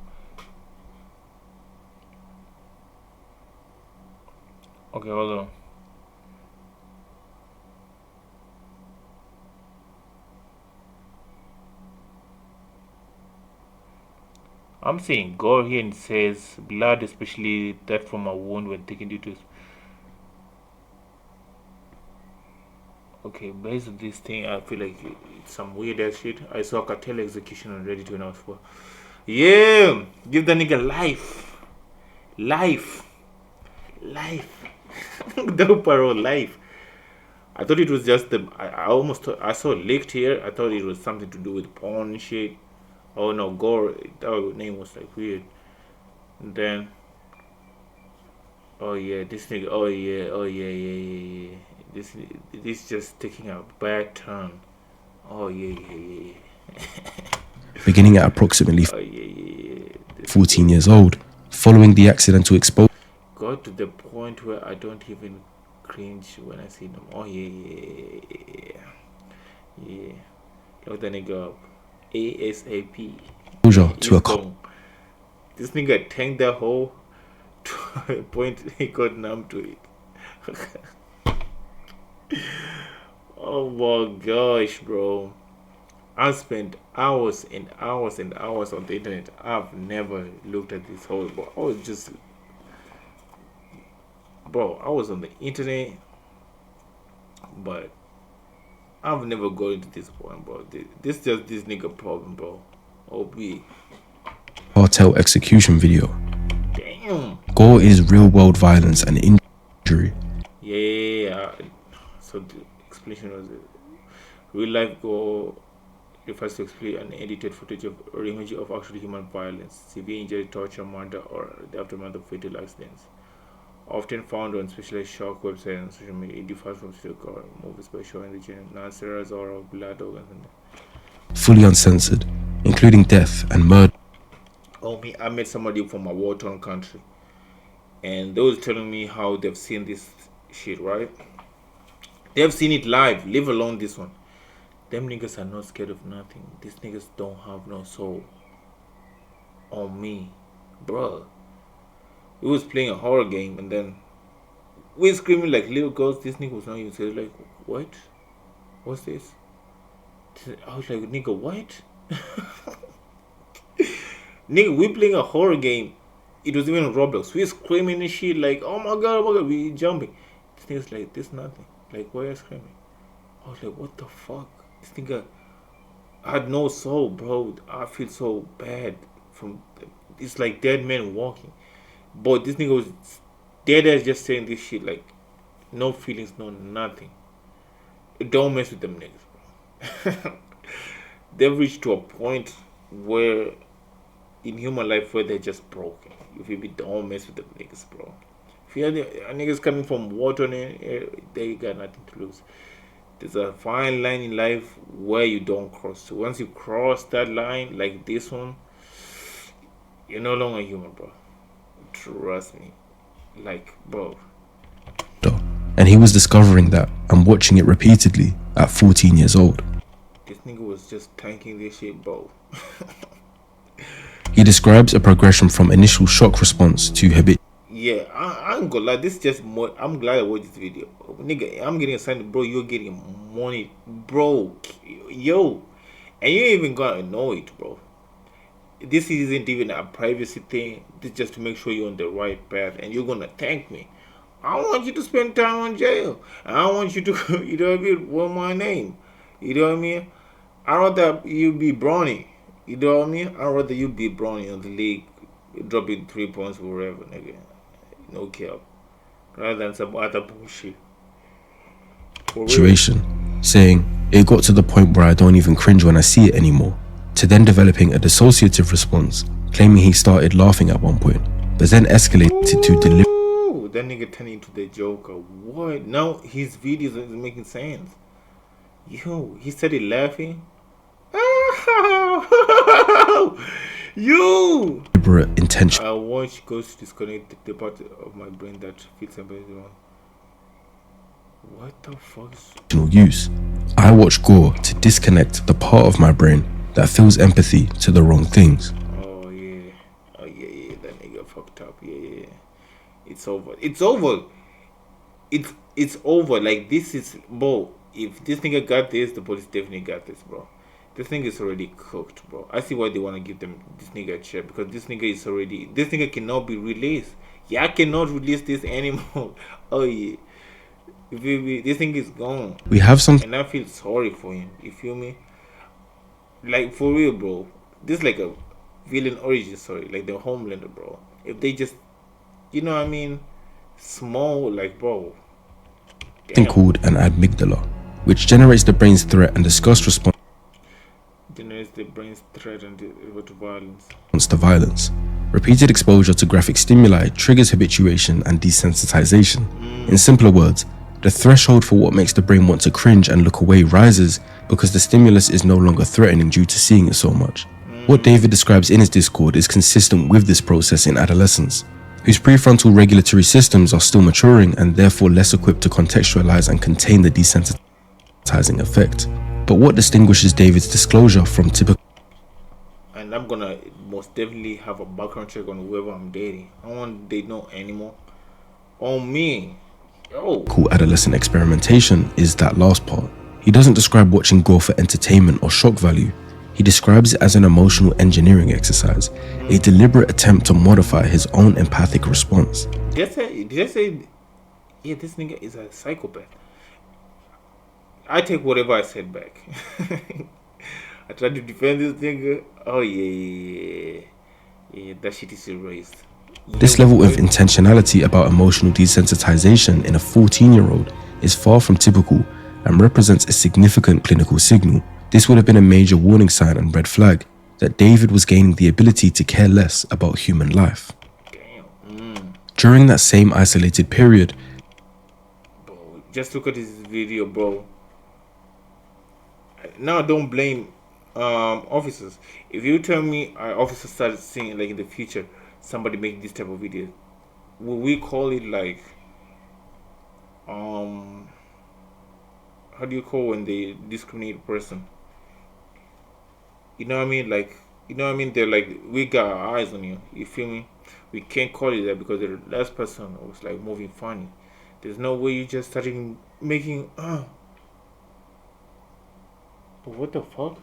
Okay, hold on. I'm seeing gore here and it says blood, especially that from a wound when taken due to. Okay, based on this thing, I feel like it's some weird ass shit. I saw cartel execution on Reddit when I was 4. Yeah, give the nigga life. Double parole life. I thought it was just the. I almost thought, I saw leaked here. I thought it was something to do with porn and shit. Oh no, Gore. That name was like weird. And then. Oh yeah, this nigga. Oh yeah. This just taking a bad turn. Oh yeah. Beginning at approximately Oh yeah. 14 years old, following the accidental exposure. Got to the point where I don't even cringe when I see them. Oh yeah. Look that nigga up. ASAP. To a This nigga tanked that hole to a point he got numb to it. Oh my gosh, bro. I spent hours and hours and hours on the internet. I've never looked at this hole, but I was just. Bro, I was on the internet, but I've never gone into this point, bro. This just this nigga problem, bro. OB. Cartel execution video. Damn. Gore is real-world violence and injury. Yeah. So the explanation was real life gore refers to explain an edited footage or image of actual human violence, severe injury, torture, murder, or the aftermath of fatal accidents. Often found on specialized shock websites and social media, it differs from serial gore movies by showing the genuine non-steroids or of blood organs and fully uncensored, including death and murder. Oh, me, I met somebody from a war-torn country. and they was telling me how they've seen this shit, right? They've seen it live, leave alone this one. Them niggas are not scared of nothing. These niggas don't have no soul. On me, bruh. We was playing a horror game and then we screaming like little girls. This nigga was not even saying like, what? What's this? I was like, nigga, what? Nigga, we playing a horror game. It was even Roblox. We screaming and shit like, oh my god, we jumping. This nigga's like, this nothing. Like, why are you screaming? I was like, what the fuck? This nigga had no soul, bro. I feel so bad. It's like dead men walking. But this nigga was dead ass just saying this shit like, no feelings, no nothing. Don't mess with them niggas, bro. They've reached to a point where in human life where they're just broken. If you don't mess with them niggas, bro. If you have niggas coming from water, they got nothing to lose. There's a fine line in life where you don't cross. So once you cross that line, like this one, you're no longer human, bro. Trust me. Like, bro. And he was discovering that and watching it repeatedly at 14 years old. This nigga was just tanking this shit, bro. He describes a progression from initial shock response to habit. Yeah, I ain't gonna lie. This is just more. I'm glad I watched this video, nigga. I'm getting assigned, bro. You're getting money, bro. Yo, and you ain't even gonna know it, bro. This isn't even a privacy thing. This is just to make sure you're on the right path, and you're gonna thank me. I want you to spend time in jail. I want you to, you know what I mean, want my name. You know what I mean? I'd rather you be Bronny. You know what I mean? I'd rather you be Bronny on the league, dropping 3 points or whatever, nigga. No cap. Rather than some other bullshit. Situation, saying, it got to the point where I don't even cringe when I see it anymore, to then developing a dissociative response, claiming he started laughing at one point, but then escalated to deliver. That nigga turned into the Joker. What? Now his videos is making sense. Yo, he started laughing. You deliberate intention. I want you guys to disconnect the part of my brain that feels somebody wrong. What the fuck? Use. I watch gore to disconnect the part of my brain that feels empathy to the wrong things. Oh yeah, that nigga fucked up. Yeah. It's over. It's over. It's over. Like, this is, bro. If this nigga got this, the police definitely got this, bro. This thing is already cooked, bro. I see why they want to give them this nigga a chair, because this nigga cannot be released. Yeah, I cannot release this anymore. Oh yeah. This thing is gone. We have some, and I feel sorry for him. You feel me? Like, for real, bro. This is like a villain origin story, like the Homelander, bro. If they just, you know what I mean, small, like, bro. thing called an amygdala, which generates the brain's threat and disgust response Generates the brain's threat and to violence. to violence. Repeated exposure to graphic stimuli triggers habituation and desensitization. In simpler words, the threshold for what makes the brain want to cringe and look away rises because the stimulus is no longer threatening due to seeing it so much. What David describes in his Discord is consistent with this process in adolescents, whose prefrontal regulatory systems are still maturing and therefore less equipped to contextualize and contain the desensitizing effect. But what distinguishes David's disclosure from typical, And I'm gonna most definitely have a background check on whoever I'm dating. I don't want to date no animal. On me. Yo. adolescent experimentation is that last part. He doesn't describe watching gore for entertainment or shock value. He describes it as an emotional engineering exercise, a deliberate attempt to modify his own empathic response. Did I say, yeah, this nigga is a psychopath? I take whatever I said back. I tried to defend this nigga. Oh yeah, that shit is erased. This level of intentionality about emotional desensitization in a 14-year-old is far from typical and represents a significant clinical signal. This would have been a major warning sign and red flag that David was gaining the ability to care less about human life. Damn. During that same isolated period, Bro, just look at this video, bro. Now don't blame officers. If you tell me our officers started seeing, like, in the future somebody make this type of video, we call it like how do you call when they discriminate a person? You know what I mean? Like, you know what I mean? They're like, we got our eyes on you. You feel me? We can't call it that because the last person was like moving funny. There's no way you just started making But what the fuck?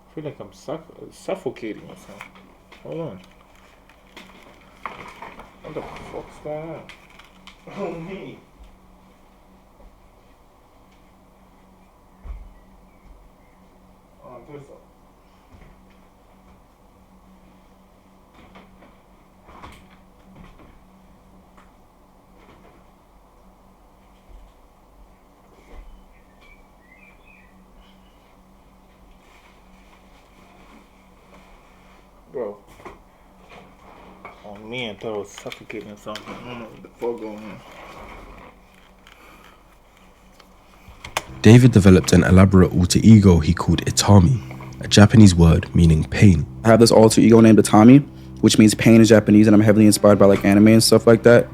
I feel like I'm suffocating or something. Hold on. What the fuck's going on? Oh me. Oh, there's a... Bro. Oh man, I thought I was suffocating or something. I don't know what the fuck going on. David developed an elaborate alter ego he called Itami, a Japanese word meaning pain. I have this alter ego named Atami, which means pain in Japanese, and I'm heavily inspired by like anime and stuff like that.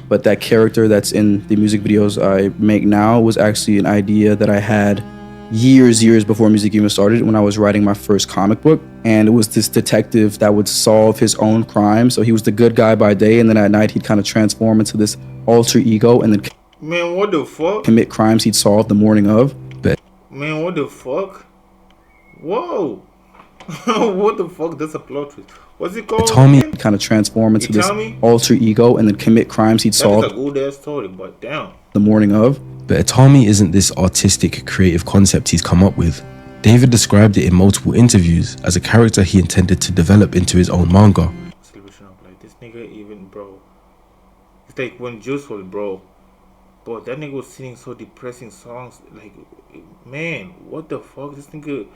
But that character that's in the music videos I make now was actually an idea that I had years before music even started, when I was writing my first comic book. And it was this detective that would solve his own crimes. So he was the good guy by day, and then at night he'd kind of transform into this alter ego and then Man, what the fuck? commit crimes he'd solved the morning of. Man, what the fuck? Whoa. What the fuck? That's a plot twist. What's it called? Itami again? Kind of transform into Itami? this alter ego and then commit crimes he'd That is solved a good ass story, but damn. the morning of. But Itami isn't this artistic, creative concept he's come up with. David described it in multiple interviews as a character he intended to develop into his own manga. Celebration of like this nigga even bro. It's like when Juice was bro. But that nigga was singing so depressing songs. Like, man, what the fuck? This nigga,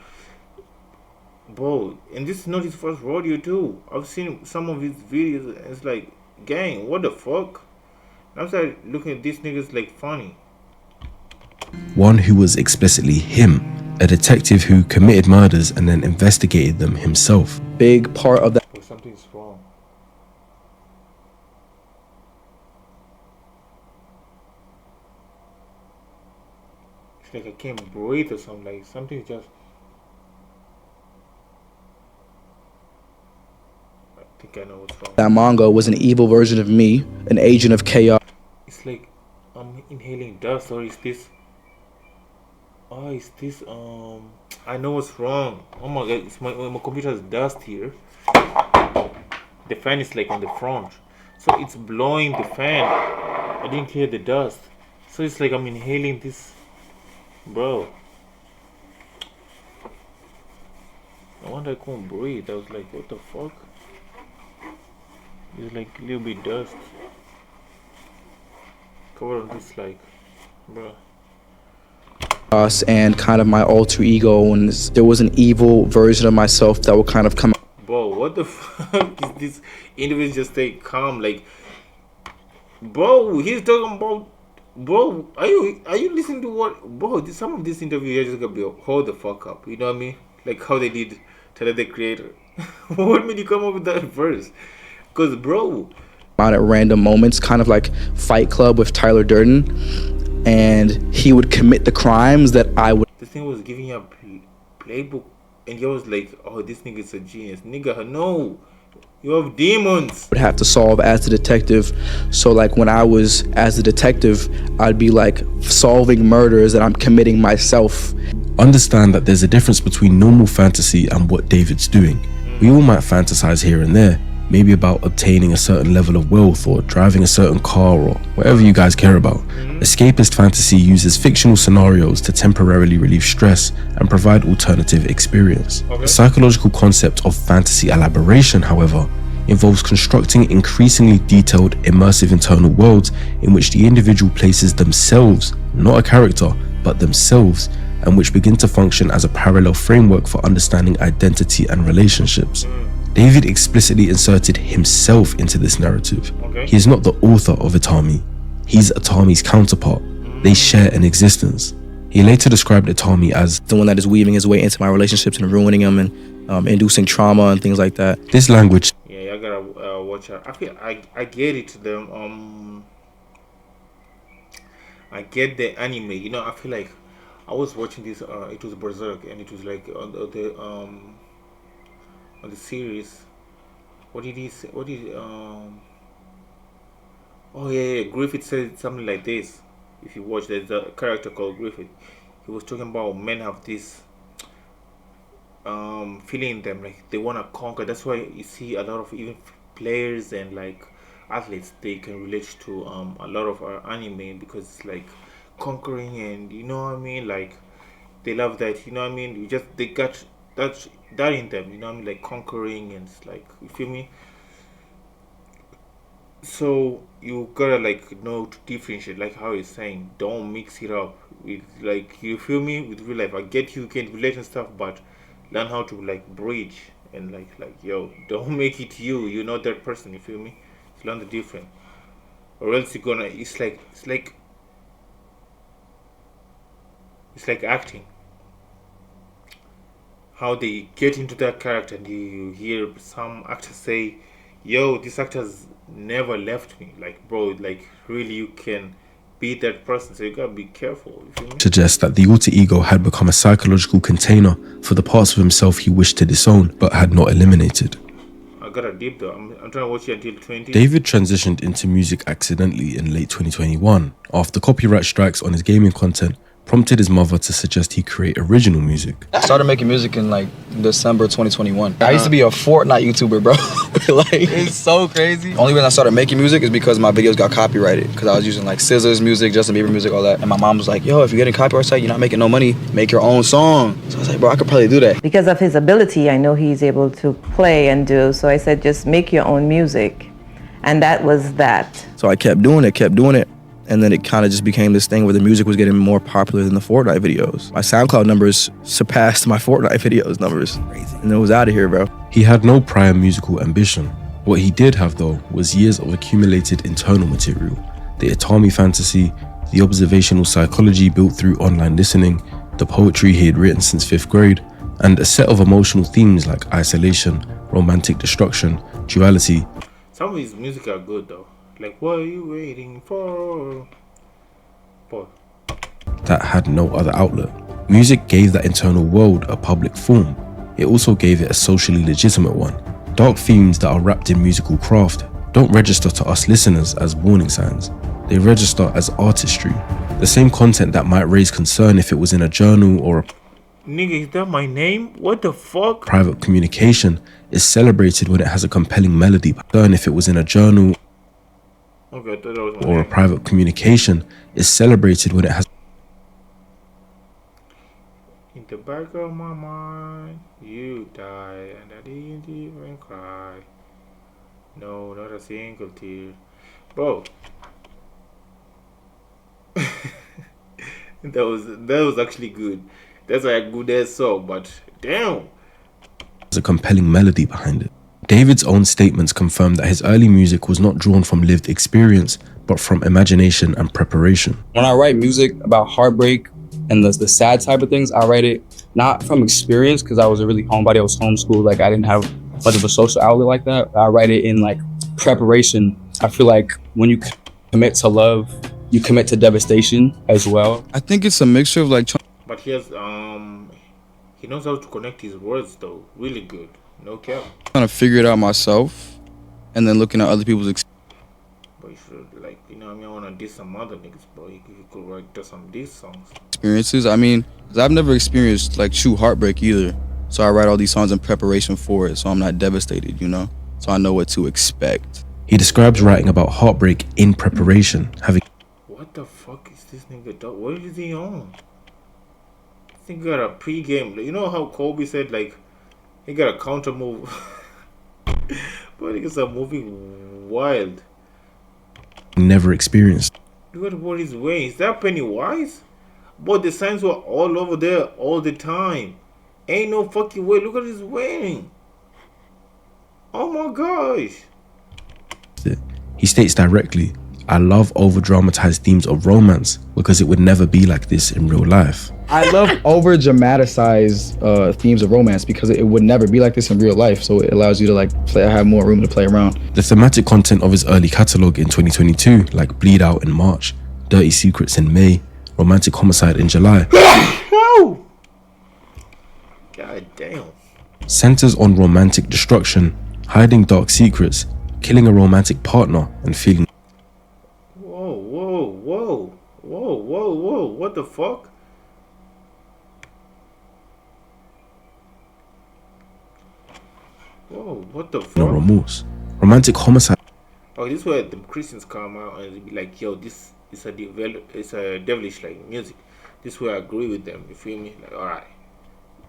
bro. And this is not his first rodeo too. I've seen some of his videos. And it's like, gang, what the fuck? And I started looking at these niggas like funny. One who was explicitly him, a detective who committed murders and then investigated them himself. Big part of that But something's wrong. It's like I can't breathe or something. Like something's just. I think I know what's wrong. that manga was an evil version of me, an agent of chaos. It's like I'm inhaling dust, or is this? Oh, is this? I know what's wrong. Oh my god, it's my computer's dust here. The fan is like on the front, so it's blowing the fan. I didn't clear the dust, so it's like I'm inhaling this, bro. No wonder I couldn't breathe. I was like, what the fuck? It's like a little bit dust. Cover on this, like, bro. Us and kind of my alter ego, and there was an evil version of myself that would kind of come Bro, what the fuck is this individual just stay calm? Like, bro, he's talking about, bro, are you listening to what, bro, some of this interview you're just gonna be, hold the fuck up, you know what I mean? Like how they did Tyler the Creator. What made you come up with that verse? Because, bro, out at random moments, kind of like Fight Club with Tyler Durden, and he would commit the crimes that I would this thing was giving you a playbook, and you was like, oh, this nigga's a genius. Nigga, no, you have demons. have to solve as the detective. So like when I was as the detective, I'd be like solving murders that I'm committing myself. Understand that there's a difference between normal fantasy and what David's doing. We all might fantasize here and there, maybe about obtaining a certain level of wealth or driving a certain car or whatever you guys care about. Escapist fantasy uses fictional scenarios to temporarily relieve stress and provide alternative experience. The psychological concept of fantasy elaboration, however, involves constructing increasingly detailed, immersive internal worlds in which the individual places themselves, not a character, but themselves, and which begin to function as a parallel framework for understanding identity and relationships. David explicitly inserted himself into this narrative. He is not the author of Itami. He's Itami's counterpart. They share an existence. He later described Itami as the one that is weaving his way into my relationships and ruining them and inducing trauma and things like that. This language Yeah, I gotta watch it. I feel I get it. I get the anime. You know, I feel like I was watching this. It was Berserk, and it was like on the series. What did he say? What did Oh yeah, Griffith said something like this. If you watch, there's a character called Griffith. He was talking about men have this feeling in them, like they wanna conquer. That's why you see a lot of even players and like athletes, they can relate to a lot of anime, because it's like conquering, and you know what I mean, like they love that, you know what I mean, they got that in them, you know what I mean, like conquering, and it's like, you feel me. So you gotta like know to differentiate, like how you're saying, don't mix it up with, like, you feel me, with real life. I get you can relate and stuff, but learn how to like bridge, and like yo, don't make it you're not that person, you feel me. Learn the difference, or else you're gonna, it's like acting, how they get into that character, and you hear some actors say, yo, this actor's never left me. Like, bro, like really you can be that person, so you gotta be careful, you feel me. suggests that the alter ego had become a psychological container for the parts of himself he wished to disown but had not eliminated. I got a deep though. I'm trying to watch it until 20. David transitioned into music accidentally in late 2021 after copyright strikes on his gaming content prompted his mother to suggest he create original music. I started making music in like December 2021. I used to be a Fortnite YouTuber, bro. Like, it's so crazy. Only reason I started making music is because my videos got copyrighted, because I was using like Scissors music, Justin Bieber music, all that. And my mom was like, yo, if you're getting copyright strike, you're not making no money, make your own song. So I was like, bro, I could probably do that. Because of his ability, I know he's able to play and do, so I said, just make your own music. And that was that. So I kept doing it. And then it kind of just became this thing where the music was getting more popular than the Fortnite videos. My SoundCloud numbers surpassed my Fortnite videos numbers. And it was out of here, bro. He had no prior musical ambition. What he did have, though, was years of accumulated internal material, the Atami fantasy, the observational psychology built through online listening, the poetry he had written since 5th grade, and a set of emotional themes like isolation, romantic destruction, duality. Some of his music are good though. Like, what are you waiting for? Boy. That had no other outlet. Music gave that internal world a public form. It also gave it a socially legitimate one. Dark themes that are wrapped in musical craft don't register to us listeners as warning signs. They register as artistry. The same content that might raise concern if it was in a journal or a Nigga, is that my name? What the fuck? private communication is celebrated when it has a compelling melody. Concern if it was in a journal Okay, I thought that was my or a name. private communication is celebrated when it has In the back of my mind, you die, and I didn't even cry. No, not a single tear. Bro. that was actually good. That's like a good ass song, but damn. a compelling melody behind it. David's own statements confirm that his early music was not drawn from lived experience, but from imagination and preparation. When I write music about heartbreak and the sad type of things, I write it not from experience, because I was a really homebody. I was homeschooled. Like, I didn't have much of a social outlet like that. I write it in like preparation. I feel like when you commit to love, you commit to devastation as well. I think it's a mixture of like But he has he knows how to connect his words though. Really good. No cap. trying to figure it out myself, and then looking at other people's But you should, like, you know what I mean, I wanna diss some other niggas, bro. He could write some diss songs. experiences. I mean, 'cause I've never experienced like true heartbreak either. So I write all these songs in preparation for it, so I'm not devastated, you know? So I know what to expect. He describes writing about heartbreak in preparation, having What the fuck is this nigga done? What is he on? I think he got a pre-game. You know how Kobe said, like, he got a counter move. But niggas are moving wild. never experienced. Look at what he's wearing. Is that Pennywise? But the signs were all over there all the time. Ain't no fucking way. Look at his wearing. Oh my gosh. He states directly, I love over-dramatized themes of romance because it would never be like this in real life. I love over dramatized themes of romance because it would never be like this in real life. So it allows you to like have more room to play around. The thematic content of his early catalogue in 2022, like Bleed Out in March, Dirty Secrets in May, Romantic Homicide in July, God damn. centers on romantic destruction, hiding dark secrets, killing a romantic partner, and feeling. Whoa, what the fuck? Whoa, what the fuck? No remorse. Romantic homicide. Oh, this is where the Christians come out and be like, yo, this is a devilish like music. This is where I agree with them. You feel me? Like, alright,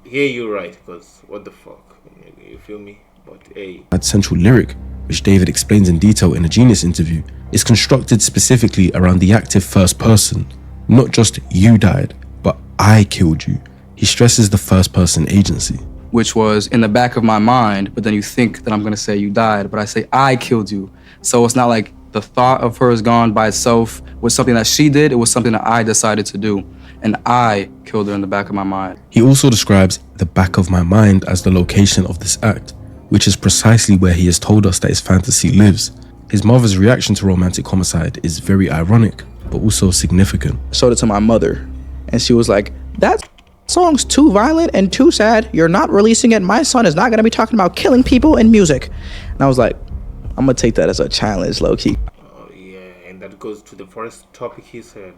here you're right, because what the fuck? You feel me? But hey, That central lyric, which David explains in detail in a Genius interview, is constructed specifically around the active first person. Not just you died, but I killed you. He stresses the first person agency. Which was in the back of my mind, but then you think that I'm gonna say you died, but I say I killed you. So it's not like the thought of her is gone by itself was something that she did, it was something that I decided to do. And I killed her in the back of my mind. He also describes the back of my mind as the location of this act, which is precisely where he has told us that his fantasy lives. His mother's reaction to romantic homicide is very ironic, but also significant. I showed it to my mother, and she was like, that song's too violent and too sad. You're not releasing it. My son is not gonna be talking about killing people in music. And I was like, I'm gonna take that as a challenge, low key. oh yeah, and that goes to the first topic he said.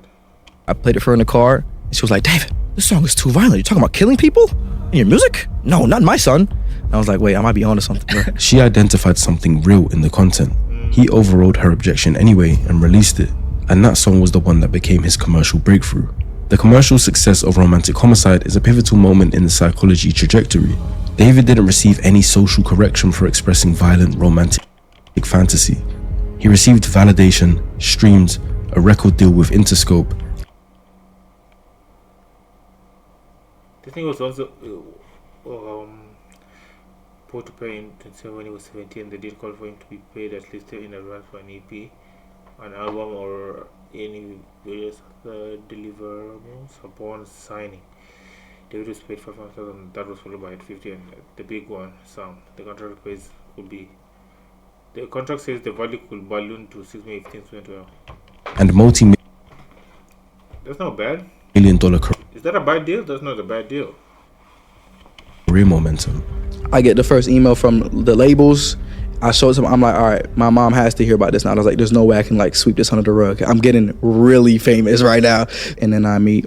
I played it for her in the car, and she was like, David, this song is too violent. You're talking about killing people in your music? No, not my son. And I was like, wait, I might be onto something. She identified something real in the content. He overrode her objection anyway and released it, and that song was the one that became his commercial breakthrough. The commercial success of Romantic Homicide is a pivotal moment in the psychology trajectory. David didn't receive any social correction for expressing violent romantic fantasy. He received validation, streams, a record deal with Interscope. The thing was also Paul to pay in when he was 17. They did call for him to be paid at least in advance for an EP, an album, or any various deliverables upon signing. David was paid $500,000. That was followed by $50,000, and the big one, Sam. The contract says the value could balloon to $6 million, 2012. And multi-million That's not bad. dollar Is that a bad deal? That's not a bad deal. career momentum. I get the first email from the labels. I showed it to them. I'm like, all right, my mom has to hear about this now. I was like, there's no way I can like sweep this under the rug. I'm getting really famous right now. And then I meet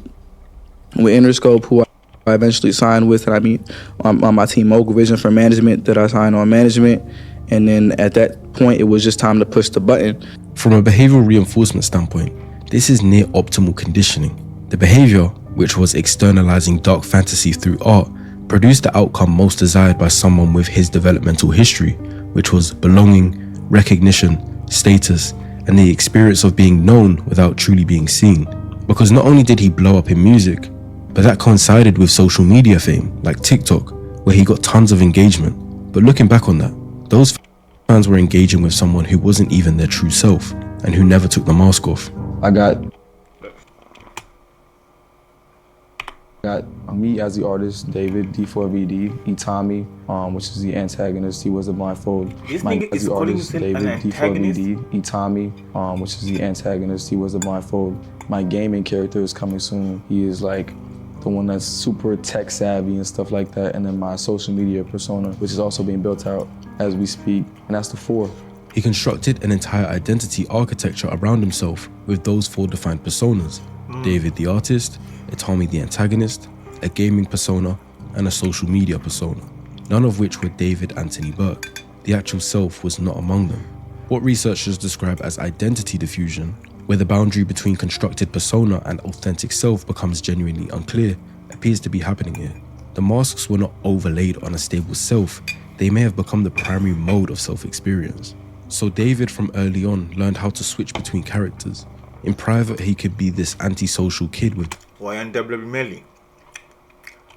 with Interscope, who I eventually signed with, and I meet on my team Mogul Vision for management that I signed on management. And then at that point, it was just time to push the button. From a behavioral reinforcement standpoint, this is near optimal conditioning. The behavior, which was externalizing dark fantasy through art, produced the outcome most desired by someone with his developmental history, which was belonging, recognition, status, and the experience of being known without truly being seen. Because not only did he blow up in music, but that coincided with social media fame, like TikTok, where he got tons of engagement. But looking back on that, those fans were engaging with someone who wasn't even their true self, and who never took the mask off. I got me as the artist, David, D4vd, Itami, which is the antagonist. He was the blindfold. This Mike nigga as is the calling artist, himself David, an antagonist? D4vd, Itami, which is the antagonist. He was the blindfold. My gaming character is coming soon. He is like the one that's super tech savvy and stuff like that. And then my social media persona, which is also being built out as we speak. And that's the 4. He constructed an entire identity architecture around himself with those 4 defined personas: David the artist, Itami the antagonist, a gaming persona, and a social media persona, none of which were David Anthony Burke. The actual self was not among them. What researchers describe as identity diffusion, where the boundary between constructed persona and authentic self becomes genuinely unclear, appears to be happening here. The masks were not overlaid on a stable self, they may have become the primary mode of self-experience. So David from early on learned how to switch between characters. In private, he could be this antisocial kid with YNW Melly.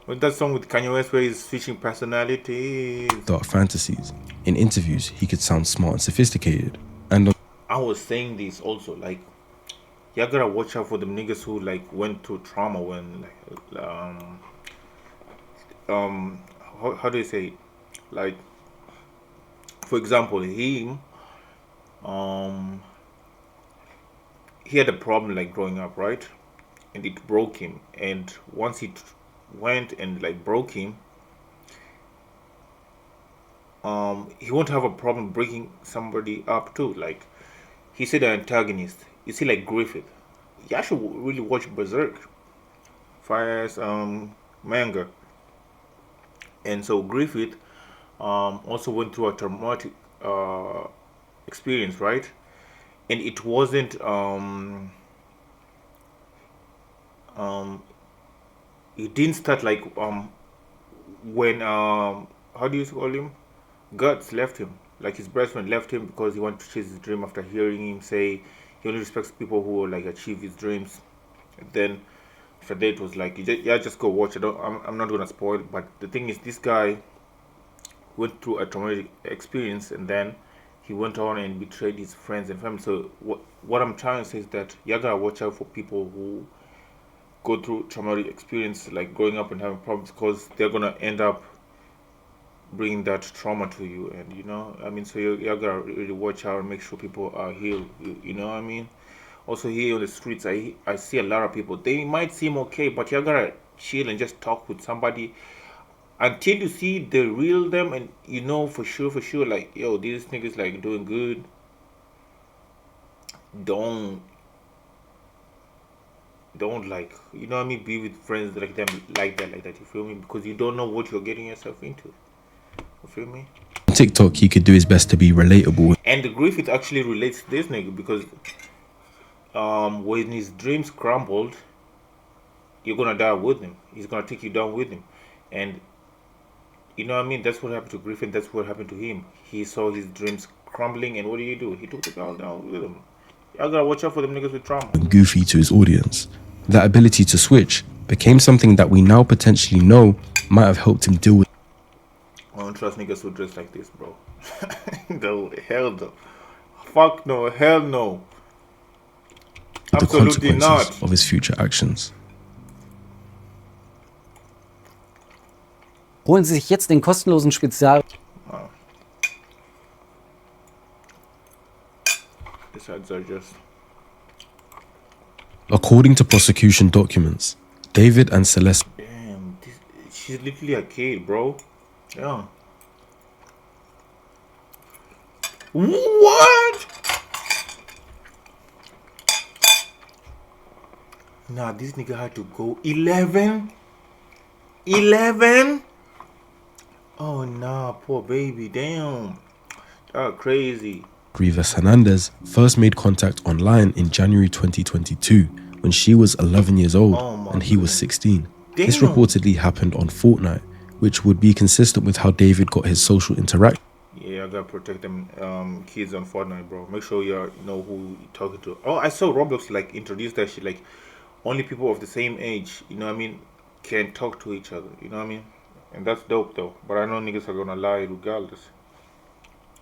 What's that song with Kanye West where he's switching personalities? dark fantasies. In interviews, he could sound smart and sophisticated. And I was saying this also, like, you gotta watch out for them niggas who like went through trauma when like how do you say, like, for example, he had a problem like growing up, right? And it broke him. And once it went and like broke him, he won't have a problem breaking somebody up too. Like, he said, an antagonist. You see, like Griffith. You should really watch Berserk, Fire's manga. And so Griffith also went through a traumatic experience, right? And it wasn't it didn't start like when how do you call him, Guts left him, like his best friend left him because he wanted to chase his dream after hearing him say he only respects people who like achieve his dreams. And then after that it was like, yeah, just go watch it. I'm not gonna spoil, but the thing is, this guy went through a traumatic experience, and then he went on and betrayed his friends and family. So what I'm trying to say is that you gotta watch out for people who go through traumatic experience, like growing up and having problems, because they're gonna end up bringing that trauma to you. And you know, I mean, so you gotta really watch out and make sure people are healed. You know what I mean? Also, here on the streets, I see a lot of people. They might seem okay, but you gotta chill and just talk with somebody until you see the real them, and you know for sure, like, yo, these niggas like doing good. Don't like, you know what I mean, be with friends like them, like that, you feel me? Because you don't know what you're getting yourself into, you feel me? On TikTok, he could do his best to be relatable. And the Griffith actually relates to this nigga because when his dreams crumbled, you're gonna die with him. He's gonna take you down with him. And you know what I mean? That's what happened to Griffin. That's what happened to him. He saw his dreams crumbling, and what did he do? He took the girl down with him. Y'all gotta watch out for them niggas with trauma. Goofy to his audience. That ability to switch became something that we now potentially know might have helped him deal with. I don't trust niggas who dress like this, bro. No, hell no. Fuck no, hell no. The Absolutely consequences not. of his future actions. Holen Sie sich jetzt den kostenlosen Spezial. These ads are just... According to prosecution documents, David and Celeste. Damn, she's literally a kid, bro. Yeah. What? Nah, this nigga had to go 11? 11? Oh nah, poor baby, damn. That's crazy. Rivas Hernandez first made contact online in January 2022 when she was 11 years old and he was 16. Damn. This reportedly happened on Fortnite, which would be consistent with how David got his social interaction. Yeah, I gotta protect them kids on Fortnite, bro. Make sure you know who you're talking to. Oh, I saw Roblox like introduce that shit, like only people of the same age, you know what I mean, can talk to each other, you know what I mean? And that's dope though. But I know niggas are gonna lie regardless.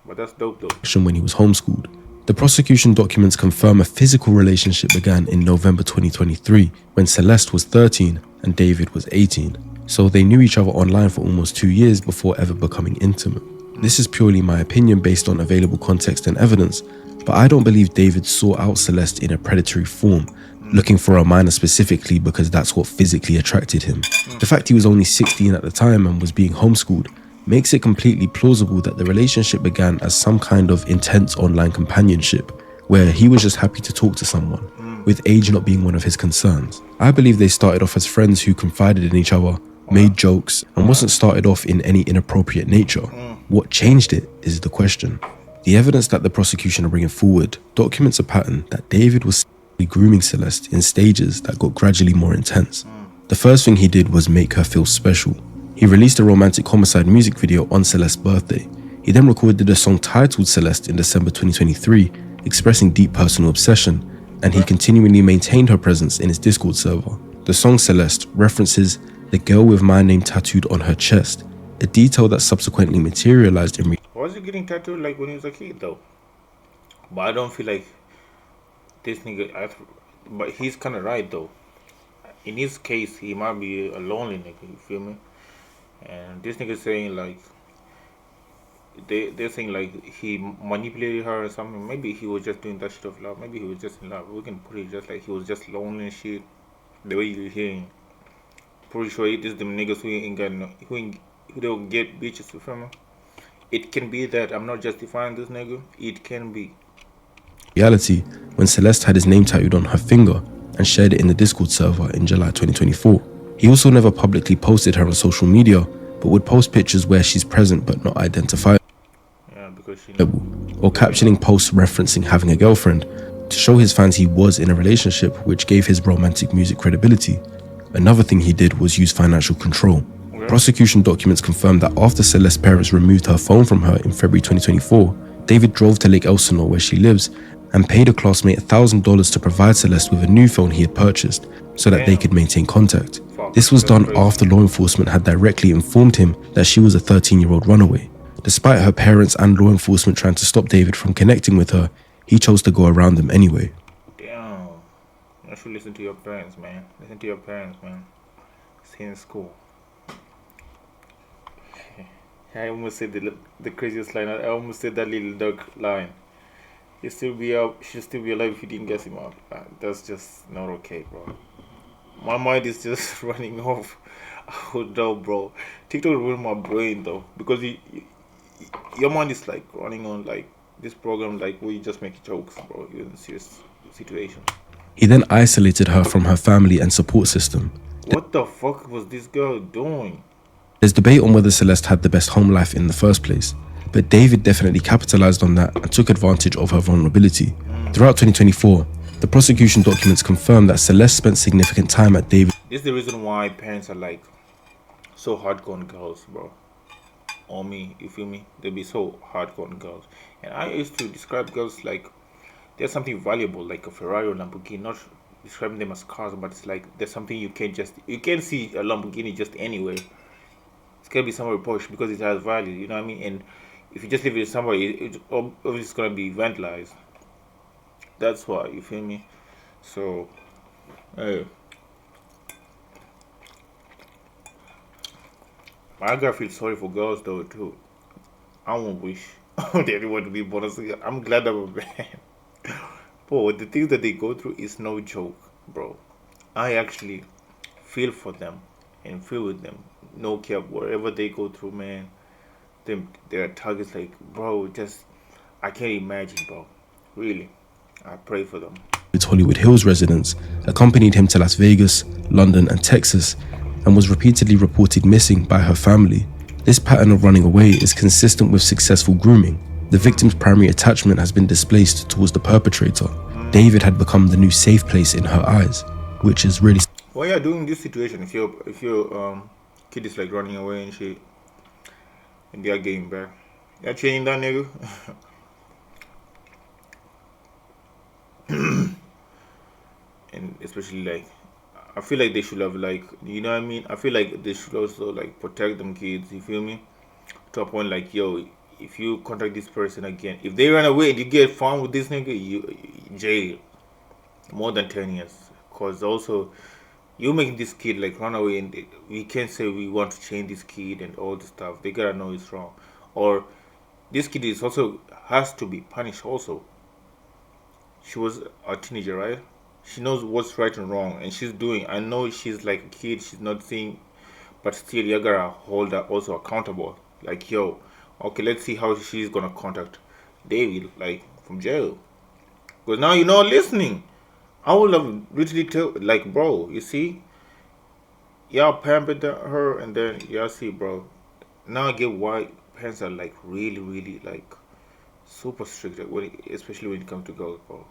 But that's dope though. When he was homeschooled. The prosecution documents confirm a physical relationship began in November 2023 when Celeste was 13 and David was 18. So they knew each other online for almost 2 years before ever becoming intimate. This is purely my opinion based on available context and evidence, but I don't believe David sought out Celeste in a predatory form, looking for a minor specifically because that's what physically attracted him. The fact he was only 16 at the time and was being homeschooled makes it completely plausible that the relationship began as some kind of intense online companionship, where he was just happy to talk to someone, with age not being one of his concerns. I believe they started off as friends who confided in each other, made jokes, and wasn't started off in any inappropriate nature. What changed it is the question. The evidence that the prosecution are bringing forward documents a pattern that David was grooming Celeste in stages that got gradually more intense. The first thing he did was make her feel special. He released a romantic homicide music video on Celeste's birthday. He then recorded a song titled Celeste in December 2023, expressing deep personal obsession, and he continually maintained her presence in his Discord server. The song Celeste references the girl with my name tattooed on her chest, a detail that subsequently materialized in Why was he getting tattooed like when he was a kid though? But I don't feel like this nigga. But he's kind of right though. In his case, he might be a lonely nigga. You feel me? And this nigga saying like they're saying like he manipulated her or something. Maybe he was just doing that shit of love. Maybe he was just in love. We can put it just like he was just lonely and shit. The way you're hearing, pretty sure it is them niggas who ain't got no, who don't get bitches. You feel me? It can be that. I'm not justifying this nigga. It can be. Reality, when Celeste had his name tattooed on her finger and shared it in the Discord server in July 2024. He also never publicly posted her on social media, but would post pictures where she's present but not identified, Because she or captioning posts referencing having a girlfriend to show his fans he was in a relationship, which gave his romantic music credibility. Another thing he did was use financial control. Prosecution documents confirmed that after Celeste's parents removed her phone from her in February 2024, David drove to Lake Elsinore, where she lives, and paid a classmate $1,000 to provide Celeste with a new phone he had purchased so that they could maintain contact. This was done after law enforcement had directly informed him that she was a 13-year-old runaway. Despite her parents and law enforcement trying to stop David from connecting with her, he chose to go around them anyway. Damn. You should listen to your parents, man. Listen to your parents, man. Stay in school. I almost said the craziest line. I almost said that little dog line. He'll still be up. She'll still be alive if you didn't get him out. That's just not okay, bro. My mind is just running off. Oh no, bro. TikTok ruined my brain though, because your mind is like running on like this program, like where you just make jokes, bro. You're in a serious situation. He then isolated her from her family and support system. What the fuck was this girl doing? There's debate on whether Celeste had the best home life in the first place, but David definitely capitalized on that and took advantage of her vulnerability. Throughout 2024, the prosecution documents confirmed that Celeste spent significant time at David. This is the reason why parents are like so hardcore on girls, bro. Or me, you feel me? They be so hardcore on girls. And I used to describe girls like there's something valuable, like a Ferrari or Lamborghini, not describing them as cars, but it's like there's something you can't see a Lamborghini just anywhere. It's gonna be somewhere posh because it has value, you know what I mean? And if you just leave it somewhere, it's obviously gonna be vandalized. That's why, you feel me? So, hey. I gotta feel sorry for girls though too. I won't wish anyone to be born as a girl. I'm glad I'm a man. Bro, the things that they go through is no joke, bro. I actually feel for them and feel with them. No care wherever they go through, man. Their targets, like, bro, just I can't imagine, bro. Really, I pray for them. Hollywood Hills residents accompanied him to Las Vegas, London, and Texas, and was repeatedly reported missing by her family. This pattern of running away is consistent with successful grooming. The victim's primary attachment has been displaced towards the perpetrator. David had become the new safe place in her eyes, which is really. What you're doing in this situation, if your kid is like running away and shit, and they are getting back, you're changing that nigga. And especially like, I feel like they should have like, you know what I mean? I feel like they should also like protect them kids. You feel me? To a point like, yo, if you contact this person again, if they run away and you get found with this nigga, you jail more than 10 years. Cause also, you making this kid like run away, and we can't say we want to change this kid and all this stuff. They gotta know it's wrong, or this kid is also has to be punished also. She was a teenager, right? She knows what's right and wrong, and she's doing. I know she's like a kid, she's not seeing, but still you gotta hold her also accountable. Like, yo, okay, let's see how she's gonna contact David, like from jail, because now you're not listening. I would have literally tell, like, bro, you see, y'all pampered her, and then y'all see, bro. Now I get why parents are like really like super strict, especially when it comes to girls, bro.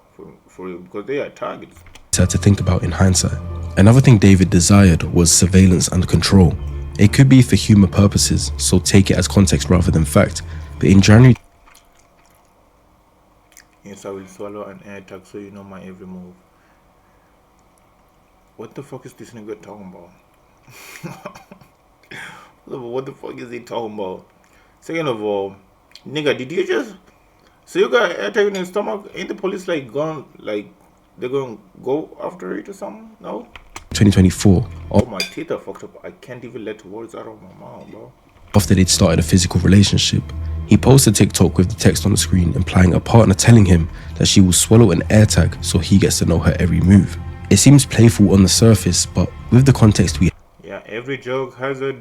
For real, because they are targets. To think about in hindsight. Another thing David desired was surveillance and control. It could be for humor purposes, so take it as context rather than fact. But in January, yes, I will swallow an air tag so you know my every move. What the fuck is this nigga talking about? What the fuck is he talking about? Second of all, nigga, did you just So you got attack in the stomach? Ain't the police like gone, like they're gonna go after it or something? No? 2024, Oh, my teeth are fucked up. I can't even let words out of my mouth, bro. after they'd started a physical relationship. He posted TikTok with the text on the screen implying a partner telling him that she will swallow an AirTag so he gets to know her every move. It seems playful on the surface, but with the context we Yeah, every joke has a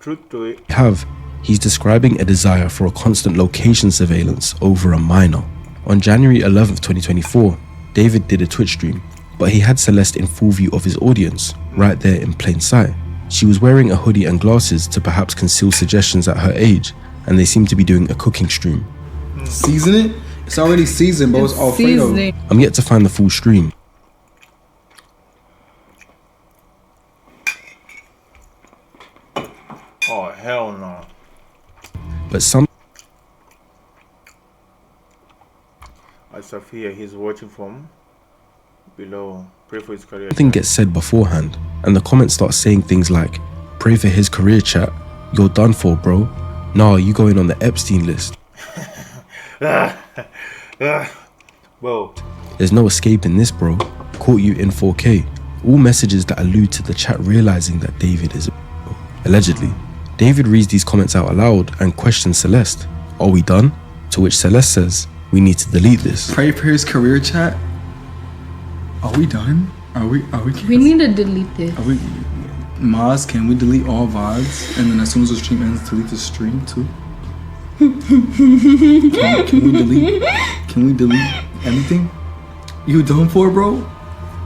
truth to it. have, he's describing a desire for a constant location surveillance over a minor. On January 11th, 2024, David did a Twitch stream, but he had Celeste in full view of his audience, right there in plain sight. She was wearing a hoodie and glasses to perhaps conceal suggestions at her age, and they seemed to be doing a cooking stream. Season it? It's already seasoned, bro. It's Alfredo. I'm yet to find the full stream, Oh, hell no. but something Sophia, he's watching from below. Pray for his career. gets said beforehand, and the comments start saying things like, "Pray for his career, chat. You're done for, bro. Nah, you going on the Epstein list. Whoa. There's no escaping this, bro. Caught you in 4K." All messages that allude to the chat realizing that David is allegedly. David reads these comments out aloud and questions Celeste. "Are we done?" To which Celeste says, "We need to delete this." Pray for his career, chat. Are we done? Are we? We need to delete this. Are we? Maz, can we delete all VODs? And then as soon as the stream ends, delete the stream too? Can we delete? Can we delete anything? You done for, bro?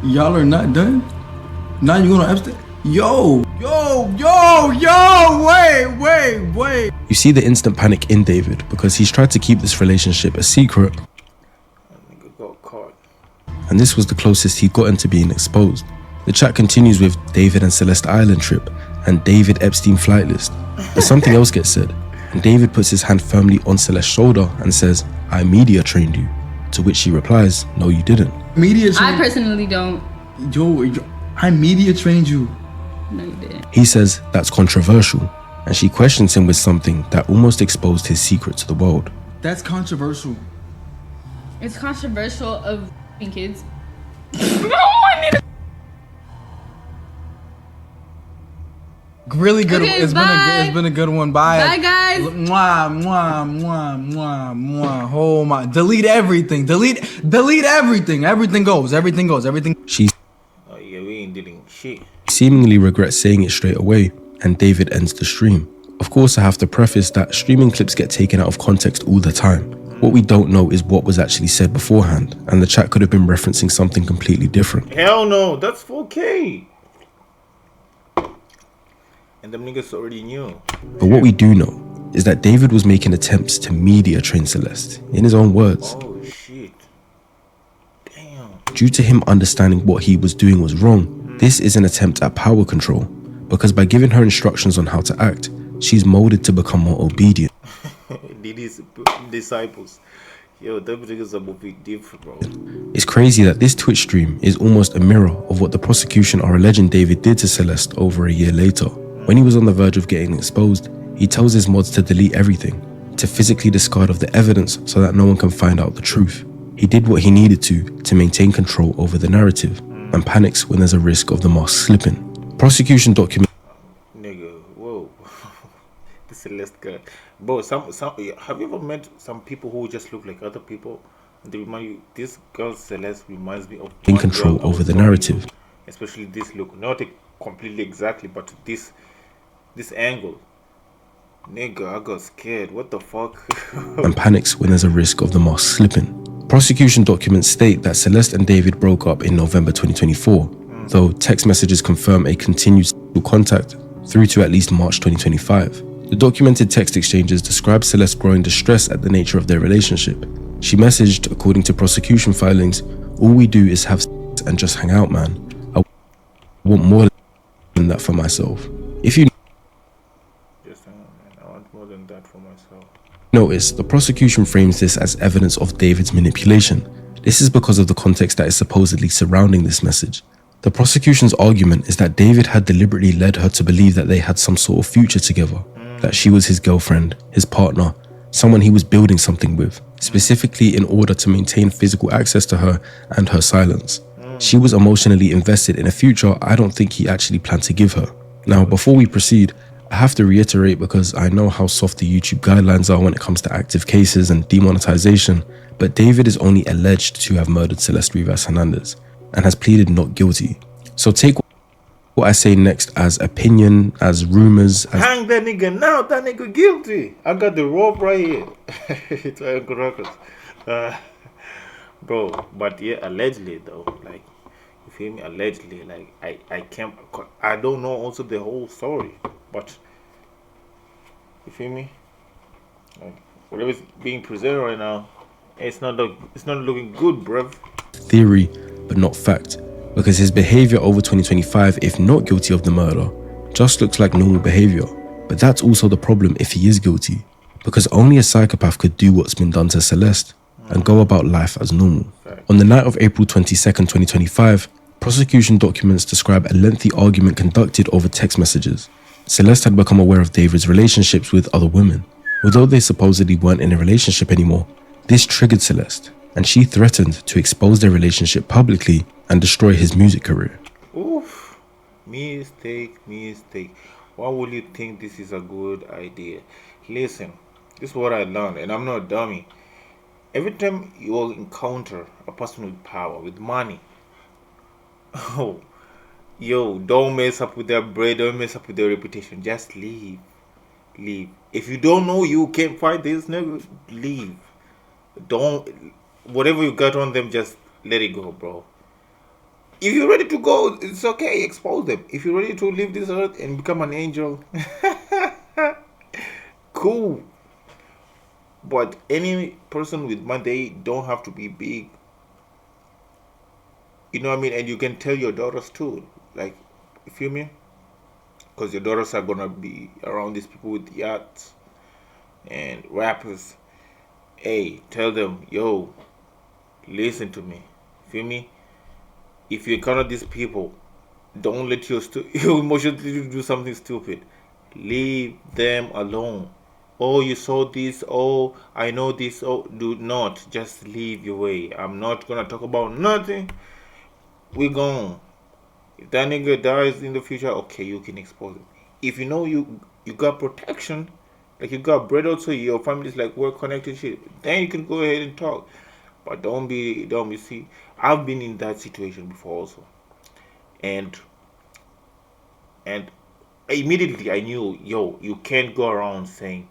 Y'all are not done? Now you gonna Epstein? Yo! Wait! You see the instant panic in David because he's tried to keep this relationship a secret, Nigga got caught. and this was the closest he'd gotten to being exposed. The chat continues with David and Celeste Island trip and David Epstein flight list. But something else gets said, and David puts his hand firmly on Celeste's shoulder and says, "I media trained you." To which she replies, "No, you didn't." Media I trained. personally don't. Yo, I media trained you. No, you didn't. He says that's controversial, and she questions him with something that almost exposed his secret to the world. That's controversial. It's controversial of kids. Really good. Okay, It's been a good one. Bye. Bye, guys. Mwah. Oh my. Delete everything. Delete everything. Everything goes. She Oh, yeah, we ain't deleting shit. seemingly regrets saying it straight away, and David ends the stream. Of course, I have to preface that streaming clips get taken out of context all the time. What we don't know is what was actually said beforehand, and the chat could have been referencing something completely different. Hell no, that's 4K. And them niggas already knew. But what we do know is that David was making attempts to media train Celeste, in his own words. Oh shit. Damn. Due to him understanding what he was doing was wrong, this is an attempt at power control, because by giving her instructions on how to act, she's molded to become more obedient. These disciples. Yo, them niggas are moving different, bro. It's crazy that this Twitch stream is almost a mirror of what the prosecution are alleging David did to Celeste over a year later. When he was on the verge of getting exposed, he tells his mods to delete everything, to physically discard of the evidence so that no one can find out the truth. He did what he needed to maintain control over the narrative, and panics when there's a risk of the mask slipping. Prosecution document. Nigga, whoa. The Celeste guy. Bro, some have you ever met some people who just look like other people? And they remind you, this girl Celeste reminds me of In one control girl I over was the telling narrative. you. Especially this look. Not completely exactly, but this angle. Nigga, I got scared. What the fuck? And panics when there's a risk of the mask slipping. Prosecution documents state that Celeste and David broke up in November 2024, though text messages confirm a continued sexual contact through to at least March 2025. The documented text exchanges describe Celeste growing distress at the nature of their relationship. She messaged, according to prosecution filings, "All we do is have sex and just hang out, man. I want more than that for myself." If you Just hang on, man. I want more than that for myself. notice, the prosecution frames this as evidence of David's manipulation. This is because of the context that is supposedly surrounding this message. The prosecution's argument is that David had deliberately led her to believe that they had some sort of future together, that she was his girlfriend, his partner, someone he was building something with, specifically in order to maintain physical access to her and her silence. She was emotionally invested in a future I don't think he actually planned to give her. Now, before we proceed, I have to reiterate, because I know how soft the YouTube guidelines are when it comes to active cases and demonetization, but David is only alleged to have murdered Celeste Rivas Hernandez and has pleaded not guilty. So take what I say next as opinion, as rumors, as Hang that nigga now. That nigga guilty. I got the rope right here. It's Uncle Ruckus. Bro, but yeah, allegedly though, like, you feel me? Allegedly, like, I don't know also the whole story, but you feel me? Like, whatever's being presented right now, it's not looking good, bruv. theory, but not fact, because his behavior over 2025, if not guilty of the murder, just looks like normal behavior. But that's also the problem if he is guilty, because only a psychopath could do what's been done to Celeste and go about life as normal. On the night of April 22nd, 2025, prosecution documents describe a lengthy argument conducted over text messages. Celeste had become aware of David's relationships with other women. Although they supposedly weren't in a relationship anymore, this triggered Celeste, and she threatened to expose their relationship publicly and destroy his music career. Oof. Mistake. Why would you think this is a good idea? Listen, this is what I learned, and I'm not a dummy. Every time you encounter a person with power, with money, oh, yo, don't mess up with their bread, don't mess up with their reputation. Just leave. If you don't know you can't fight this nigga, leave. Don't, whatever you got on them, just let it go, bro. If you're ready to go, it's okay, expose them. If you're ready to leave this earth and become an angel, cool. But any person with money, they don't have to be big. You know what I mean? And you can tell your daughters too. Like, you feel me? Because your daughters are gonna be around these people with yachts and rappers. Hey, tell them, yo, listen to me. Feel me? If you encounter these people, don't let your emotions lead you to do something stupid. Leave them alone. Oh, you saw this. Oh, I know this. Oh, do not. Just leave your way. I'm not gonna talk about nothing. We gone. If that nigga dies in the future, okay, you can expose him. If you know you got protection, like you got bread also, your family's like well connected shit, then you can go ahead and talk. But don't be see. I've been in that situation before also, and immediately I knew, yo, you can't go around saying,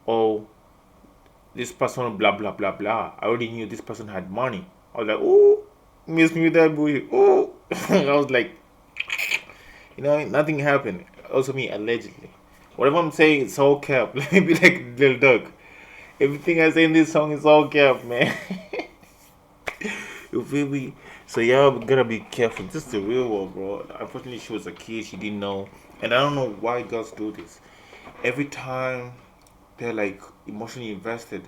oh, this person blah blah blah blah. I already knew this person had money. I was like, oh, miss me with that bullshit. Oh, I was like, you know, nothing happened. Also me, allegedly. Whatever I'm saying, it's all cap. Let me be like Lil Doug. Everything I say in this song is all cap, man. You feel me? So y'all gotta be careful. This is the real world, bro. Unfortunately, she was a kid. She didn't know. And I don't know why girls do this. Every time they're like emotionally invested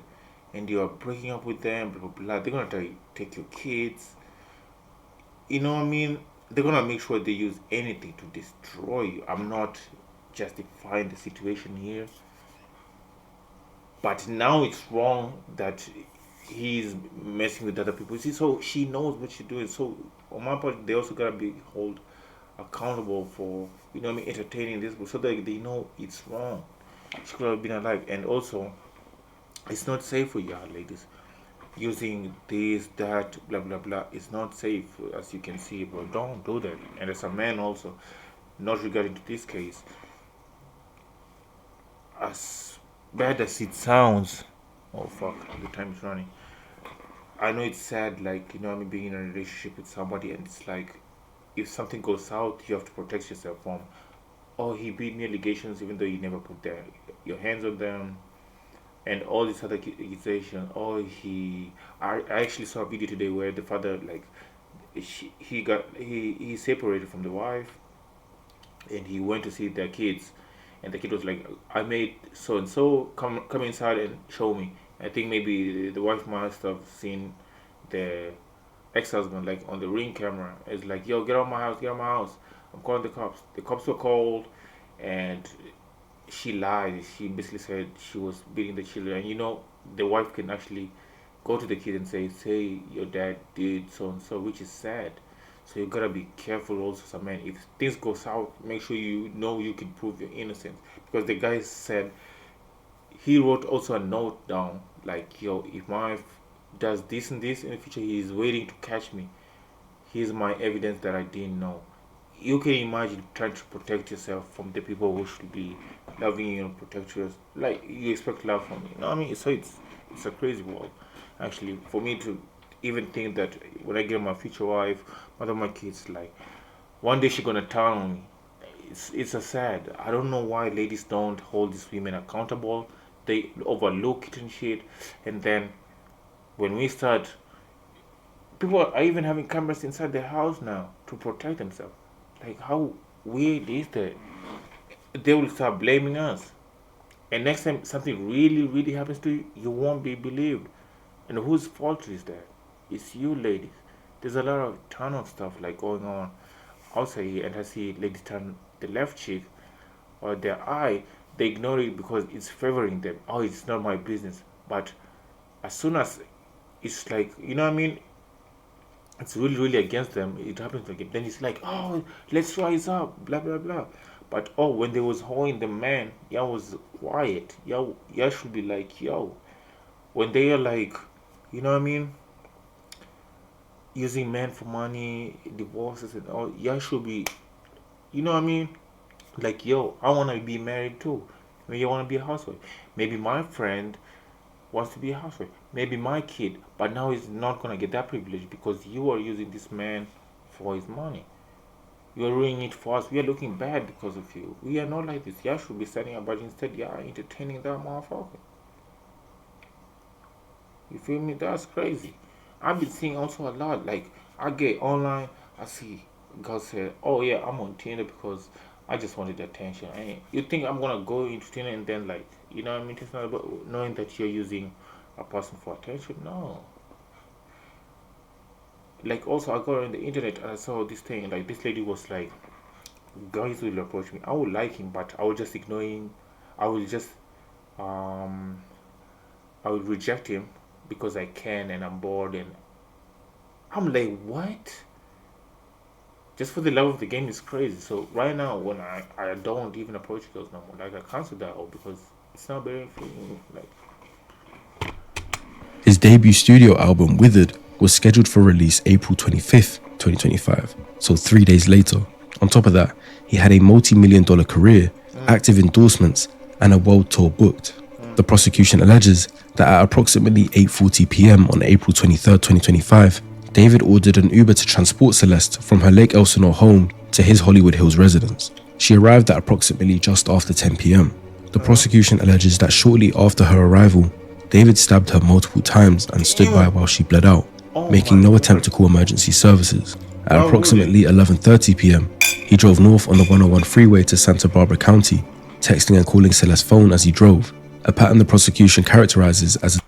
and you are breaking up with them, blah, blah, blah, they're gonna take your kids. You know what I mean? They're gonna make sure they use anything to destroy you. I'm not justifying the situation here, but now it's wrong that he's messing with other people. See, so she knows what she's doing. So on my part, they also gotta be held accountable for, you know what I mean, entertaining this, so that they know it's wrong. She could have been alive, and also, it's not safe for y'all ladies using this, that, blah blah blah. It's not safe, as you can see, bro. Don't do that. And as a man also, not regarding to this case, as bad as it sounds, oh fuck, the time is running. I know it's sad, like, you know what I mean, being in a relationship with somebody, and it's like, if something goes south, you have to protect yourself from, oh, he beat me allegations even though you never put your hands on them, and all this other accusation. Oh, I actually saw a video today where the father, like, he separated from the wife, and he went to see their kids, and the kid was like, I made so and so, come inside and show me. I think maybe the wife must have seen the ex-husband like on the ring camera. It's like, yo, get out of my house, I'm calling the cops. The cops were called, and she lied. She basically said she was beating the children, and you know, the wife can actually go to the kid and say your dad did so and so, which is sad. So you gotta be careful also, some man. If things go south, make sure you know you can prove your innocence. Because the guy said he wrote also a note down like, yo, if my wife does this and this in the future, he is waiting to catch me. Here's my evidence that I didn't know. You can imagine trying to protect yourself from the people who should be loving you and protect you. Like you expect love from me. You know what I mean? So it's a crazy world. Actually, for me to even think that when I get my future wife, mother of my kids, like one day she's gonna turn on me. It's a sad. I don't know why ladies don't hold these women accountable. They overlook it and shit. And then when we start, people are even having cameras inside their house now to protect themselves. Like how weird is that? They will start blaming us. And next time something really, really happens to you, you won't be believed. And whose fault is that? It's you ladies. There's a lot of turn on stuff like going on outside here, and I see ladies turn the left cheek or their eye, they ignore it because it's favoring them. Oh, it's not my business. But as soon as it's like, you know what I mean? It's really, really against them. It happens again. Then it's like, oh, let's rise up, blah, blah, blah. But oh, when they was holding the man, y'all was quiet. Y'all should be like, yo. When they are like, you know what I mean? Using men for money, divorces and all, y'all should be, you know what I mean? Like, yo, I want to be married too. Maybe I want to be a housewife. Maybe my friend wants to be a housewife. Maybe my kid, but now he's not going to get that privilege because you are using this man for his money. You are ruining it for us. We are looking bad because of you. We are not like this. Y'all should be setting a budget instead. Y'all are entertaining that motherfucker. You feel me? That's crazy. I've been seeing also a lot. Like, I get online, I see girls say, oh yeah, I'm on Tinder because I just wanted attention. And you think I'm gonna go into Tinder and then, like, you know what I mean? It's not about knowing that you're using a person for attention. No. Like, also, I got on the internet and I saw this thing. Like, this lady was like, guys will approach me. I would like him, but I would just ignore him. I will just, I would reject him because I can and I'm bored. And I'm like, what? Just for the love of the game is crazy. So right now, when I don't even approach girls no more, like I cancel that out because it's not very feeling like. His debut studio album, Withered, was scheduled for release April 25th, 2025, so 3 days later. On top of that, he had a multi-million-dollar career, active endorsements, and a world tour booked. The prosecution alleges that at approximately 8:40 p.m. on April 23rd, 2025, David ordered an Uber to transport Celeste from her Lake Elsinore home to his Hollywood Hills residence. She arrived at approximately just after 10 p.m. The prosecution alleges that shortly after her arrival, David stabbed her multiple times and stood by while she bled out, making no attempt to call emergency services. At approximately 11:30 p.m., he drove north on the 101 freeway to Santa Barbara County, texting and calling Celeste's phone as he drove, a pattern the prosecution characterizes as a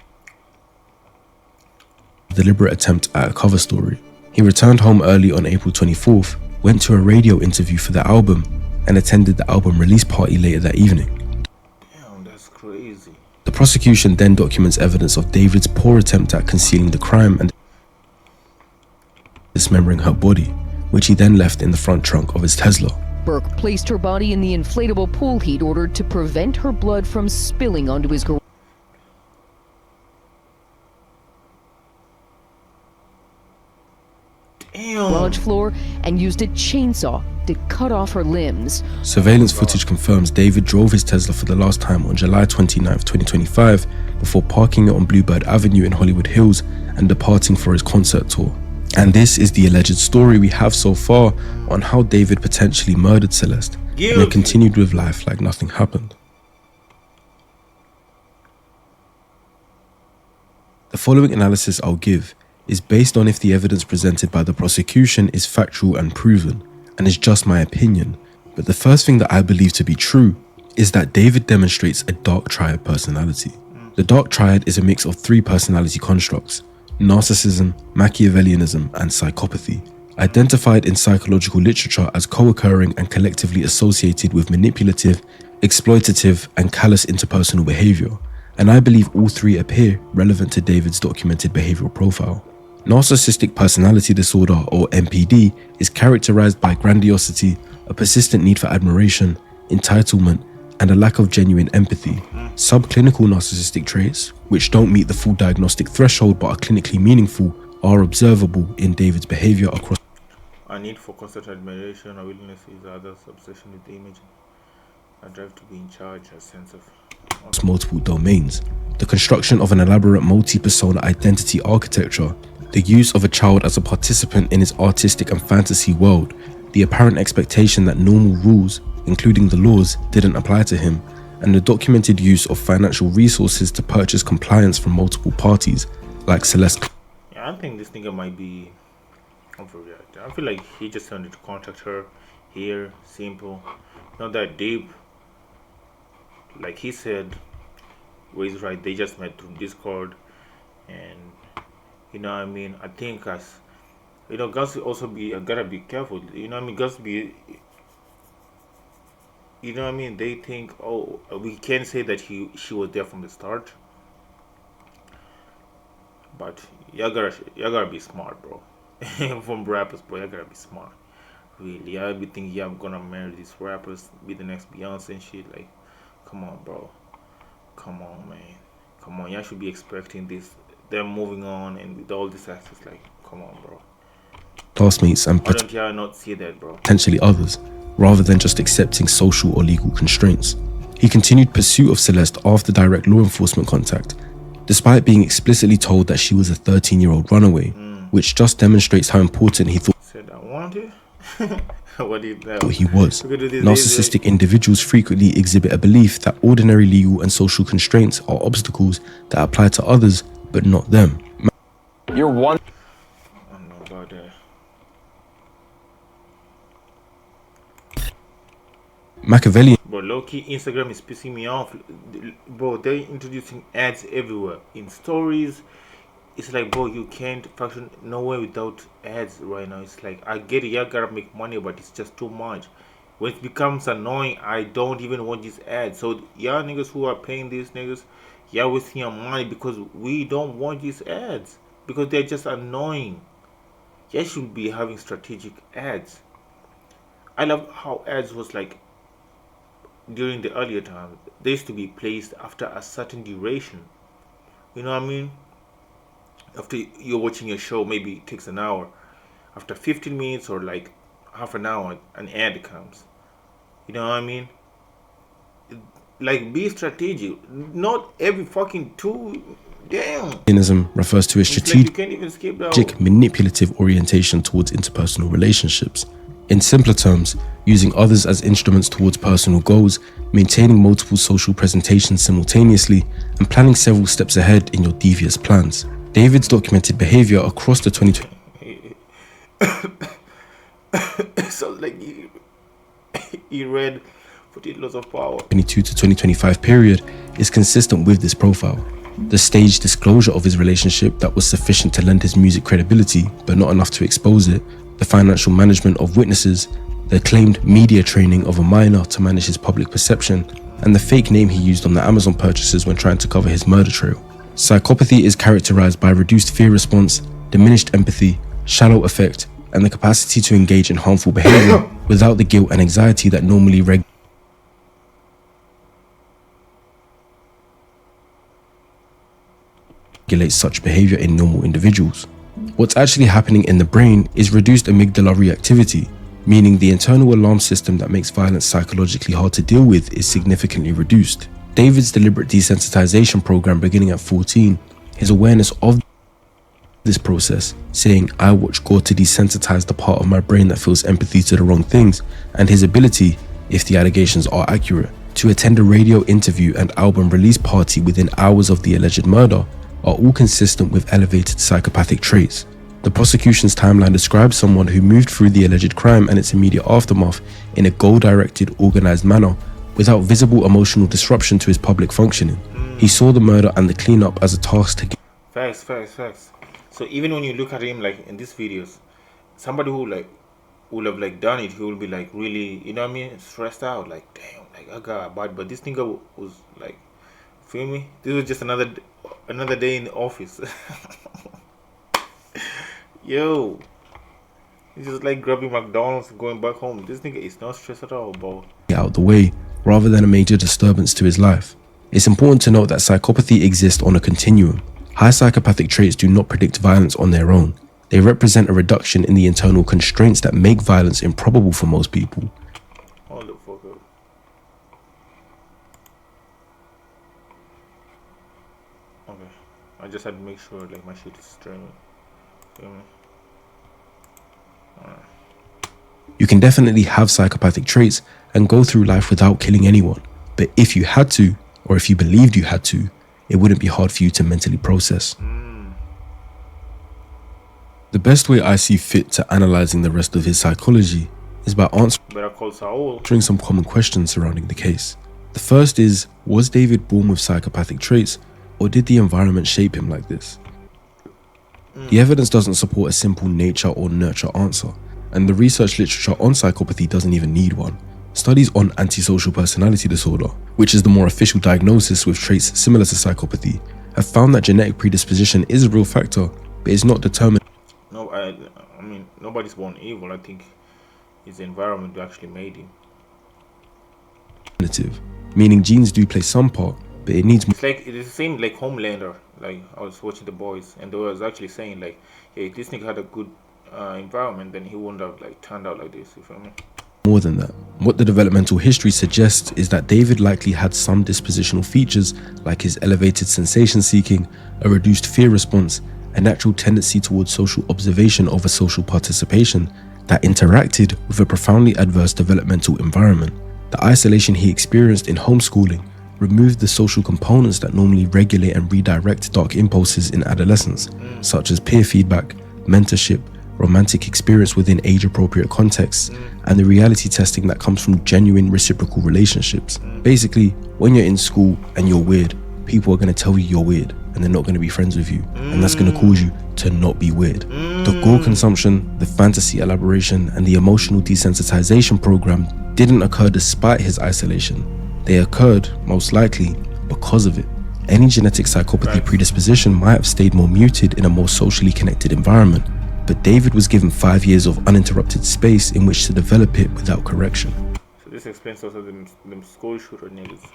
deliberate attempt at a cover story. He returned home early on April 24th, went to a radio interview for the album, and attended the album release party later that evening. Damn, that's crazy. The prosecution then documents evidence of David's poor attempt at concealing the crime and dismembering her body, which he then left in the front trunk of his Tesla. Burke placed her body in the inflatable pool he'd ordered to prevent her blood from spilling onto his garage floor and used a chainsaw to cut off her limbs. Surveillance footage confirms David drove his Tesla for the last time on July 29th, 2025, before parking it on Bluebird Avenue in Hollywood Hills and departing for his concert tour. And this is the alleged story we have so far on how David potentially murdered Celeste and then continued with life like nothing happened. The following analysis I'll give is based on if the evidence presented by the prosecution is factual and proven, and is just my opinion. But the first thing that I believe to be true is that David demonstrates a dark triad personality. The dark triad is a mix of three personality constructs: narcissism, Machiavellianism, and psychopathy, identified in psychological literature as co-occurring and collectively associated with manipulative, exploitative, and callous interpersonal behavior, and I believe all three appear relevant to David's documented behavioral profile. Narcissistic personality disorder, or NPD, is characterized by grandiosity, a persistent need for admiration, entitlement, and a lack of genuine empathy. Subclinical narcissistic traits, which don't meet the full diagnostic threshold but are clinically meaningful, are observable in David's behavior across a need for constant admiration, a willingness to use others, obsession with the image, a drive to be in charge, a sense of multiple domains, the construction of an elaborate multi-persona identity architecture, the use of a child as a participant in his artistic and fantasy world, the apparent expectation that normal rules, including the laws, didn't apply to him, and the documented use of financial resources to purchase compliance from multiple parties, like Celeste. Yeah, I think this nigga might be overreacting. I feel like he just wanted to contact her here, simple, not that deep. Like he said, Ray's right, they just met through Discord, and you know what I mean? I think as you know, girls also gotta be careful. You know what I mean? Girls be, you know what I mean? They think, oh, we can say that she was there from the start, but y'all gotta be smart, bro. From rappers, bro, y'all gotta be smart. Really, y'all be thinking y'all gonna marry these rappers, be the next Beyonce and shit. Like, come on, bro. Come on, man. Come on, y'all should be expecting this. They're moving on, and with all this access, like, come on, bro. Classmates and Why don't y'all not see that, bro? potentially others, rather than just accepting social or legal constraints. He continued pursuit of Celeste after direct law enforcement contact, despite being explicitly told that she was a 13-year-old runaway, which just demonstrates how important he thought Said I want it. What did that? he was. Look at this Narcissistic individuals frequently exhibit a belief that ordinary legal and social constraints are obstacles that apply to others, but not them. You're one. I don't know about that. Machiavellian Bro, low-key, Instagram is pissing me off. Bro, they're introducing ads everywhere. In stories, it's like, bro, you can't function nowhere without ads right now. It's like, I get it, y'all gotta make money, but it's just too much. When it becomes annoying, I don't even want these ads. So, y'all niggas who are paying these niggas, y'all wasting your money because we don't want these ads. Because they're just annoying. Y'all should be having strategic ads. I love how ads was like, during the earlier times, they used to be placed after a certain duration. You know what I mean? After you're watching a show, maybe it takes an hour. After 15 minutes or like half an hour, an ad comes. You know what I mean? Like, be strategic. Not every fucking two. Damn. refers to a It's like you can't even skip that. strategic, manipulative orientation towards interpersonal relationships. In simpler terms, using others as instruments towards personal goals, maintaining multiple social presentations simultaneously, and planning several steps ahead in your devious plans. David's documented behavior across the 2020 Sounds like he read 48 Laws of Power. 2022 to 2025 period is consistent with this profile. The staged disclosure of his relationship that was sufficient to lend his music credibility, but not enough to expose it, the financial management of witnesses, the claimed media training of a minor to manage his public perception, and the fake name he used on the Amazon purchases when trying to cover his murder trail. Psychopathy is characterized by reduced fear response, diminished empathy, shallow affect, and the capacity to engage in harmful behavior without the guilt and anxiety that normally regulates such behavior in normal individuals. What's actually happening in the brain is reduced amygdala reactivity, meaning the internal alarm system that makes violence psychologically hard to deal with is significantly reduced. David's deliberate desensitization program beginning at 14, his awareness of this process, saying, "I watch God to desensitize the part of my brain that feels empathy to the wrong things," and his ability, if the allegations are accurate, to attend a radio interview and album release party within hours of the alleged murder, are all consistent with elevated psychopathic traits. The prosecution's timeline describes someone who moved through the alleged crime and its immediate aftermath in a goal-directed, organized manner, without visible emotional disruption to his public functioning. He saw the murder and the cleanup as a task to Facts. So even when you look at him like in these videos, somebody who like would have like done it, he will be like really, you know what I mean, stressed out, like damn, like I got bad. But this nigga was like Feel me? This was just another day in the office. Yo, it's just like grabbing McDonald's and going back home. This nigga is not stressed at all, bro. Out the way, rather than a major disturbance to his life. It's important to note that psychopathy exists on a continuum. High psychopathic traits do not predict violence on their own. They represent a reduction in the internal constraints that make violence improbable for most people. Hold the fuck up. Okay, I just had to make sure like my shit is streaming. Feel me? Alright. You can definitely have psychopathic traits and go through life without killing anyone. But if you had to, or if you believed you had to, it wouldn't be hard for you to mentally process. The best way I see fit to analyzing the rest of his psychology is by answering some common questions surrounding the case. The first is, was David born with psychopathic traits, or did the environment shape him like this? The evidence doesn't support a simple nature or nurture answer, and the research literature on psychopathy doesn't even need one. Studies on antisocial personality disorder, which is the more official diagnosis with traits similar to psychopathy, have found that genetic predisposition is a real factor, but it's not determined. No, I mean, nobody's born evil. I think his environment actually made him. Meaning genes do play some part, but it needs. It's like it's the same like Homelander. Like I was watching The Boys, and they was actually saying like, hey, if this nigga had a good environment, then he wouldn't have like turned out like this. You feel me? More than that, what the developmental history suggests is that David likely had some dispositional features like his elevated sensation seeking, a reduced fear response, a natural tendency towards social observation over social participation that interacted with a profoundly adverse developmental environment. The isolation he experienced in homeschooling removed the social components that normally regulate and redirect dark impulses in adolescence, such as peer feedback, mentorship, romantic experience within age-appropriate contexts, and the reality testing that comes from genuine reciprocal relationships. Basically, when you're in school and you're weird, people are going to tell you you're weird, and they're not going to be friends with you, and that's going to cause you to not be weird. The gore consumption, the fantasy elaboration, and the emotional desensitization program didn't occur despite his isolation. They occurred, most likely, because of it. Any genetic psychopathy predisposition might have stayed more muted in a more socially connected environment, but David was given 5 years of uninterrupted space in which to develop it without correction. So this explains also them school shooter niggas.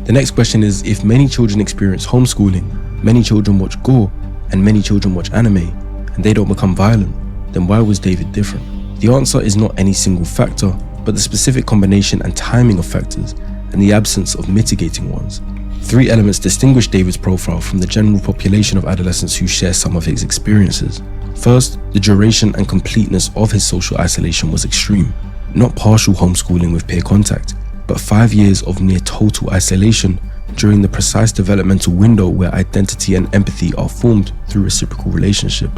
The next question is, if many children experience homeschooling, many children watch gore, and many children watch anime, and they don't become violent, then why was David different? The answer is not any single factor, but the specific combination and timing of factors, and the absence of mitigating ones. 3 elements distinguish David's profile from the general population of adolescents who share some of his experiences. First, the duration and completeness of his social isolation was extreme. Not partial homeschooling with peer contact, but 5 years of near total isolation during the precise developmental window where identity and empathy are formed through reciprocal relationship.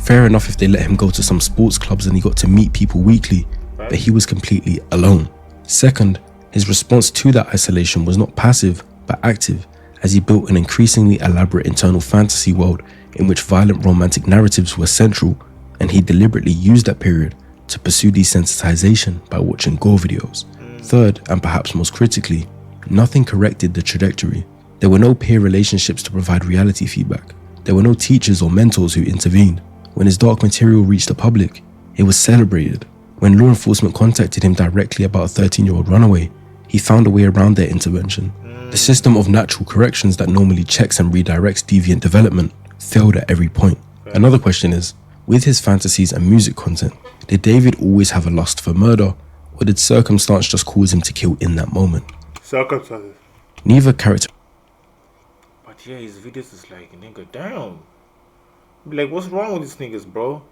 Fair enough if they let him go to some sports clubs and he got to meet people weekly, but he was completely alone. Second, his response to that isolation was not passive, but active, as he built an increasingly elaborate internal fantasy world in which violent romantic narratives were central, and he deliberately used that period to pursue desensitization by watching gore videos. Third, and perhaps most critically, nothing corrected the trajectory. There were no peer relationships to provide reality feedback. There were no teachers or mentors who intervened. When his dark material reached the public, it was celebrated. When law enforcement contacted him directly about a 13-year-old runaway, he found a way around their intervention. The system of natural corrections that normally checks and redirects deviant development failed at every point. Another question is, with his fantasies and music content, did David always have a lust for murder, or did circumstance just cause him to kill in that moment? Circumstances. Neither character. But yeah, his videos is like, nigga, damn. Like, what's wrong with these niggas, bro?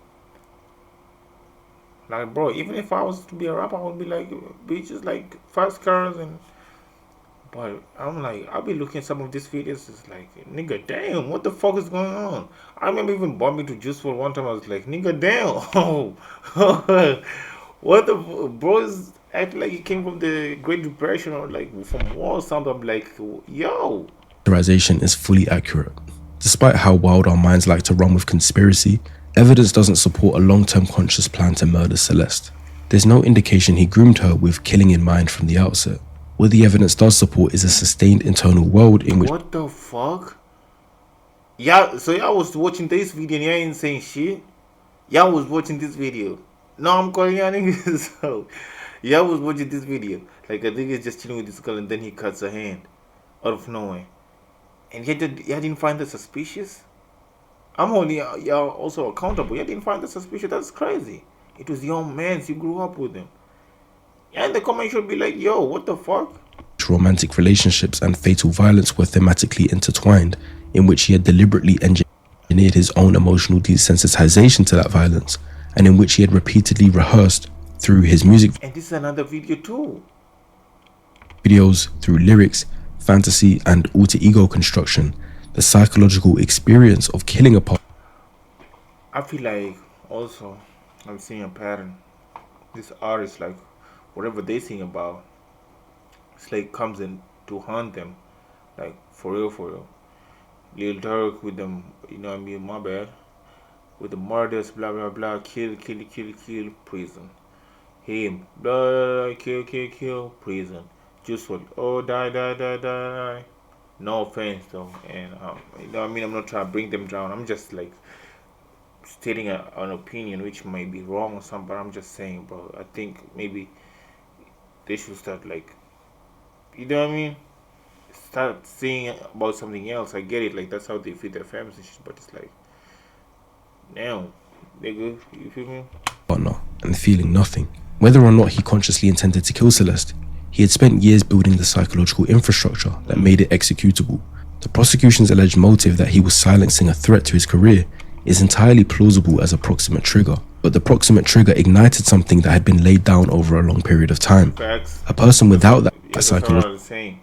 Like, bro, even if I was to be a rapper, I would be like, bitches, like, fast cars and... But I'm like, I'll be looking at some of these videos, it's like, nigga, damn, what the fuck is going on? I remember even bumping to Juice WRLD one time, I was like, nigga, damn. What the... Bro is acting like he came from the Great Depression or, like, from war or something. I'm like, yo. Characterization is fully accurate. Despite how wild our minds like to run with conspiracy, evidence doesn't support a long-term conscious plan to murder Celeste. There's no indication he groomed her with killing in mind from the outset. What the evidence does support is a sustained internal world in which What the fuck? Yeah, so y'all was watching this video and y'all ain't saying shit? Y'all was watching this video. No, I'm calling y'all niggas out. Y'all was watching this video. Like a nigga just chilling with this girl and then he cuts her hand out of nowhere. And y'all didn't find that suspicious? I'm holding y'all also accountable. Y'all didn't find that suspicious? That's crazy. It was your mans. You grew up with them. Yeah, in the comment should be like, yo, what the fuck? romantic relationships and fatal violence were thematically intertwined, in which he had deliberately engineered his own emotional desensitization to that violence, and in which he had repeatedly rehearsed through his music And this is another video too. videos, through lyrics, fantasy, and alter ego construction, the psychological experience of killing a partner. I feel like also I'm seeing a pattern. This artist, like whatever they sing about, it's like comes in to haunt them, like for real, for real. Lil Durk with them, you know what I mean, my bad. With the murders, blah blah blah, kill, prison. Him, blah, kill, prison. Just what, oh, die. No offense though, and you know what I mean, I'm not trying to bring them down. I'm just like stating an opinion which might be wrong or something, but I'm just saying, bro. I think maybe they should start like, you know what I mean, start seeing about something else. I get it, like that's how they feed their families and shit, but it's like, damn, nigga, you feel me? Partner and feeling nothing. Whether or not he consciously intended to kill Celeste, he had spent years building the psychological infrastructure that made it executable. The prosecution's alleged motive that he was silencing a threat to his career is entirely plausible as a proximate trigger, but the proximate trigger ignited something that had been laid down over a long period of time. Facts. A person without that That's what I psychological was saying.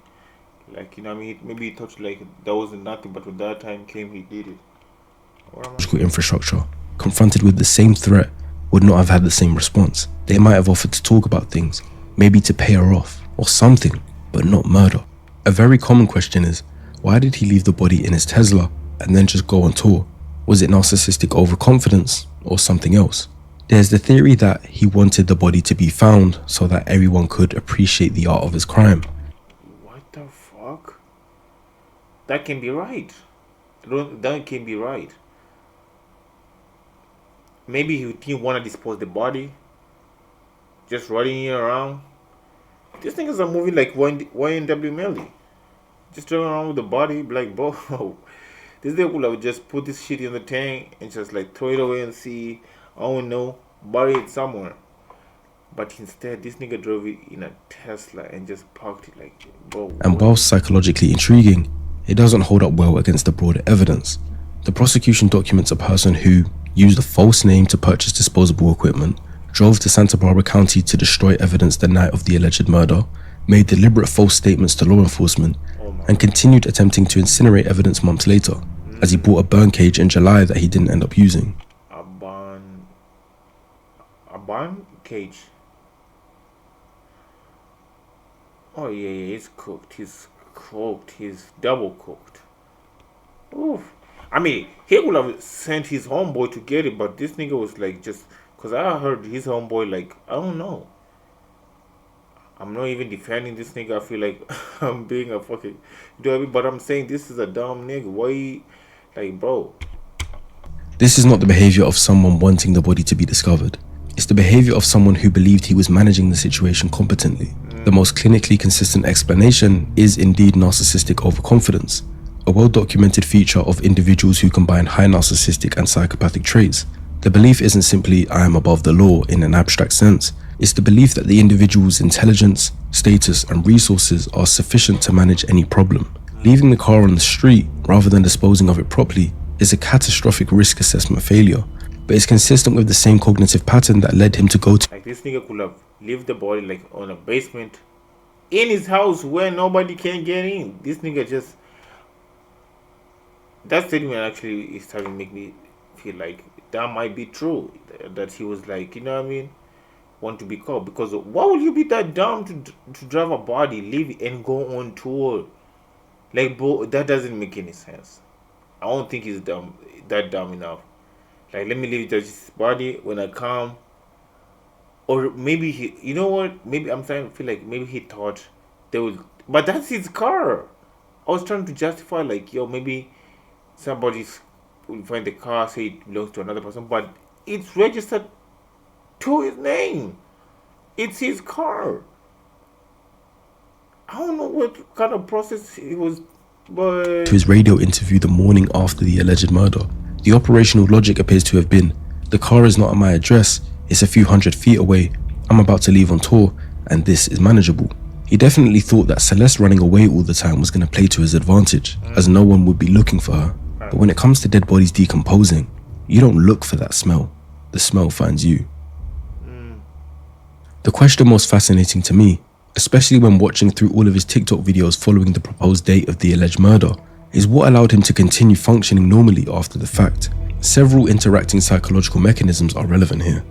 Like, you know what I mean? Maybe he thought like that wasn't nothing, but when that time came, he did it. infrastructure, confronted with the same threat, would not have had the same response. They might have offered to talk about things, maybe to pay her off, or something, but not murder. A very common question is, why did he leave the body in his Tesla and then just go on tour? Was it narcissistic overconfidence or something else? There's the theory that he wanted the body to be found so that everyone could appreciate the art of his crime. What the fuck? That can be right. That can be right. Maybe he didn't want to dispose the body, just running around. These niggas are moving like YNW Melly, just driving around with the body, like, bro. This nigga would have just put this shit in the tank and just like throw it away and see, I don't know, bury it somewhere. But instead, this nigga drove it in a Tesla and just parked it, like, bro. And whilst psychologically intriguing, it doesn't hold up well against the broader evidence. The prosecution documents a person who used a false name to purchase disposable equipment, drove to Santa Barbara County to destroy evidence the night of the alleged murder, made deliberate false statements to law enforcement, and continued attempting to incinerate evidence months later, as he bought a burn cage in July that he didn't end up using. A barn cage. Oh yeah, he's cooked. He's cooked. He's double cooked. Oof. I mean, he would have sent his homeboy to get it, but this nigga was like just, cause I heard his homeboy like, I don't know. I'm not even defending this nigga. I feel like I'm being a fucking, you know what I mean? But I'm saying this is a dumb nigga. Why, like, bro? This is not the behavior of someone wanting the body to be discovered. It's the behavior of someone who believed he was managing the situation competently. The most clinically consistent explanation is indeed narcissistic overconfidence, a well-documented feature of individuals who combine high narcissistic and psychopathic traits. The belief isn't simply I am above the law in an abstract sense. It's the belief that the individual's intelligence, status, and resources are sufficient to manage any problem. Leaving the car on the street rather than disposing of it properly is a catastrophic risk assessment failure, but it's consistent with the same cognitive pattern that led him to go to Like, this nigga could have left the body like on a basement in his house where nobody can get in. This nigga just, that statement actually is starting to make me feel like that might be true, that he was like, you know what I mean, want to be caught. Because why would you be that dumb to drive a body, leave it, and go on tour? Like, bro, that doesn't make any sense. I don't think he's that dumb enough. Like, let me leave this body when I come. Or maybe he, you know what, maybe I'm starting to feel like maybe he thought but that's his car. I was trying to justify, like, yo, maybe somebody's will find the car, say it belongs to another person, but it's registered to his name. It's his car. I don't know what kind of process it was, but... To his radio interview the morning after the alleged murder, the operational logic appears to have been, the car is not at my address, it's a few hundred feet away, I'm about to leave on tour, and this is manageable. He definitely thought that Celeste running away all the time was going to play to his advantage, as no one would be looking for her. But when it comes to dead bodies decomposing, you don't look for that smell. The smell finds you. The question most fascinating to me, especially when watching through all of his TikTok videos following the proposed date of the alleged murder, is what allowed him to continue functioning normally after the fact. Several interacting psychological mechanisms are relevant here.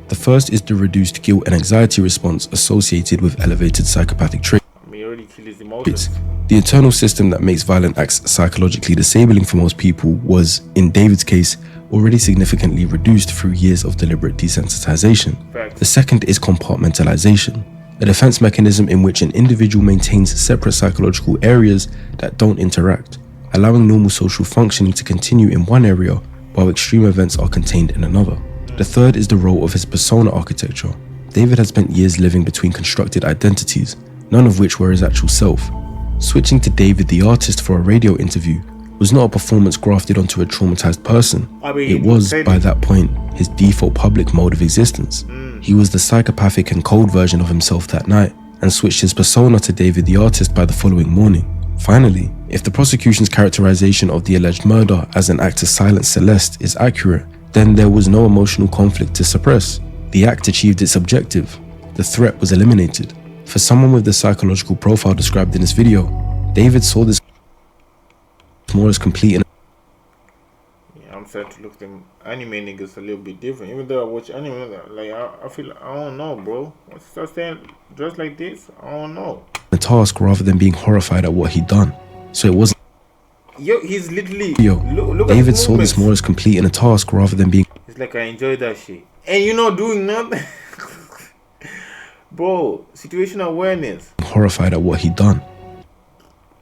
The first is the reduced guilt and anxiety response associated with elevated psychopathic traits. He already killed his emotions. The internal system that makes violent acts psychologically disabling for most people was, in David's case, already significantly reduced through years of deliberate desensitization. The second is compartmentalization, a defense mechanism in which an individual maintains separate psychological areas that don't interact, allowing normal social functioning to continue in one area while extreme events are contained in another. The third is the role of his persona architecture. David had spent years living between constructed identities, none of which were his actual self. Switching to David the artist for a radio interview was not a performance grafted onto a traumatized person. It was, by that point, his default public mode of existence. He was the psychopathic and cold version of himself that night, and switched his persona to David the artist by the following morning. Finally, if the prosecution's characterization of the alleged murder as an act to silence Celeste is accurate, then there was no emotional conflict to suppress. The act achieved its objective. The threat was eliminated. For someone with the psychological profile described in this video, David saw this more as complete and... Yeah, I'm starting to look at them anime niggas a little bit different. Even though I watch anime, like I feel, I don't know, bro. Once you start staying dressed like this, I don't know. ...a task rather than being horrified at what he'd done. So it wasn't... Yo, he's literally... Look David saw this more as complete in a task rather than being... It's like I enjoy that shit. And you're not doing nothing. Bro, situational awareness. ...horrified at what he'd done.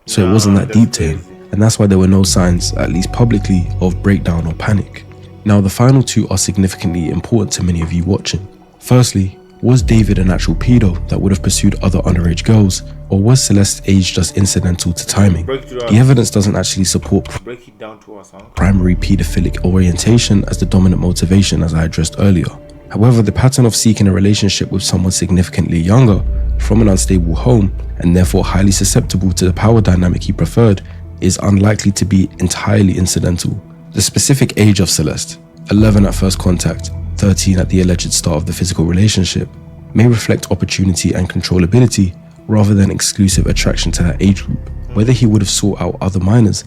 So it wasn't that deep to him. And that's why there were no signs, at least publicly, of breakdown or panic. Now the final two are significantly important to many of you watching. Firstly, was David an actual pedo that would have pursued other underage girls, or was Celeste's age just incidental to timing? The evidence doesn't actually support Break it down to us, huh? primary pedophilic orientation as the dominant motivation, as I addressed earlier. However, the pattern of seeking a relationship with someone significantly younger, from an unstable home, and therefore highly susceptible to the power dynamic he preferred, is unlikely to be entirely incidental. The specific age of Celeste, 11 at first contact, 13 at the alleged start of the physical relationship, may reflect opportunity and controllability rather than exclusive attraction to that age group. Whether he would have sought out other minors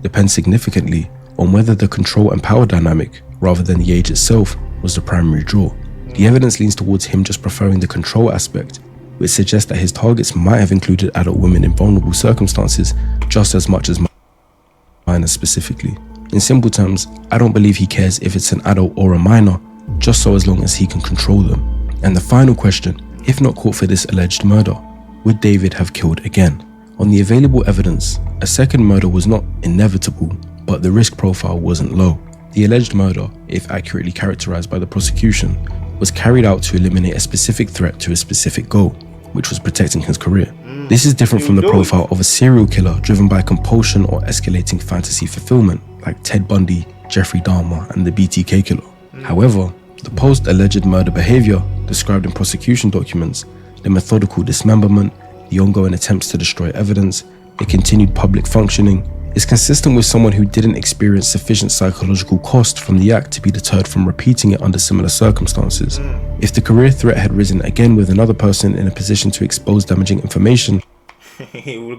depends significantly on whether the control and power dynamic, rather than the age itself, was the primary draw. The evidence leans towards him just preferring the control aspect, which suggests that his targets might have included adult women in vulnerable circumstances just as much as minors specifically. In simple terms, I don't believe he cares if it's an adult or a minor, just so as long as he can control them. And the final question, if not caught for this alleged murder, would David have killed again? On the available evidence, a second murder was not inevitable, but the risk profile wasn't low. The alleged murder, if accurately characterized by the prosecution, was carried out to eliminate a specific threat to a specific goal, which was protecting his career. This is different from the profile of a serial killer driven by compulsion or escalating fantasy fulfillment, like Ted Bundy, Jeffrey Dahmer, and the BTK killer. However, the post-alleged murder behavior described in prosecution documents, the methodical dismemberment, the ongoing attempts to destroy evidence, the continued public functioning, is consistent with someone who didn't experience sufficient psychological cost from the act to be deterred from repeating it under similar circumstances. If the career threat had risen again with another person in a position to expose damaging information, he will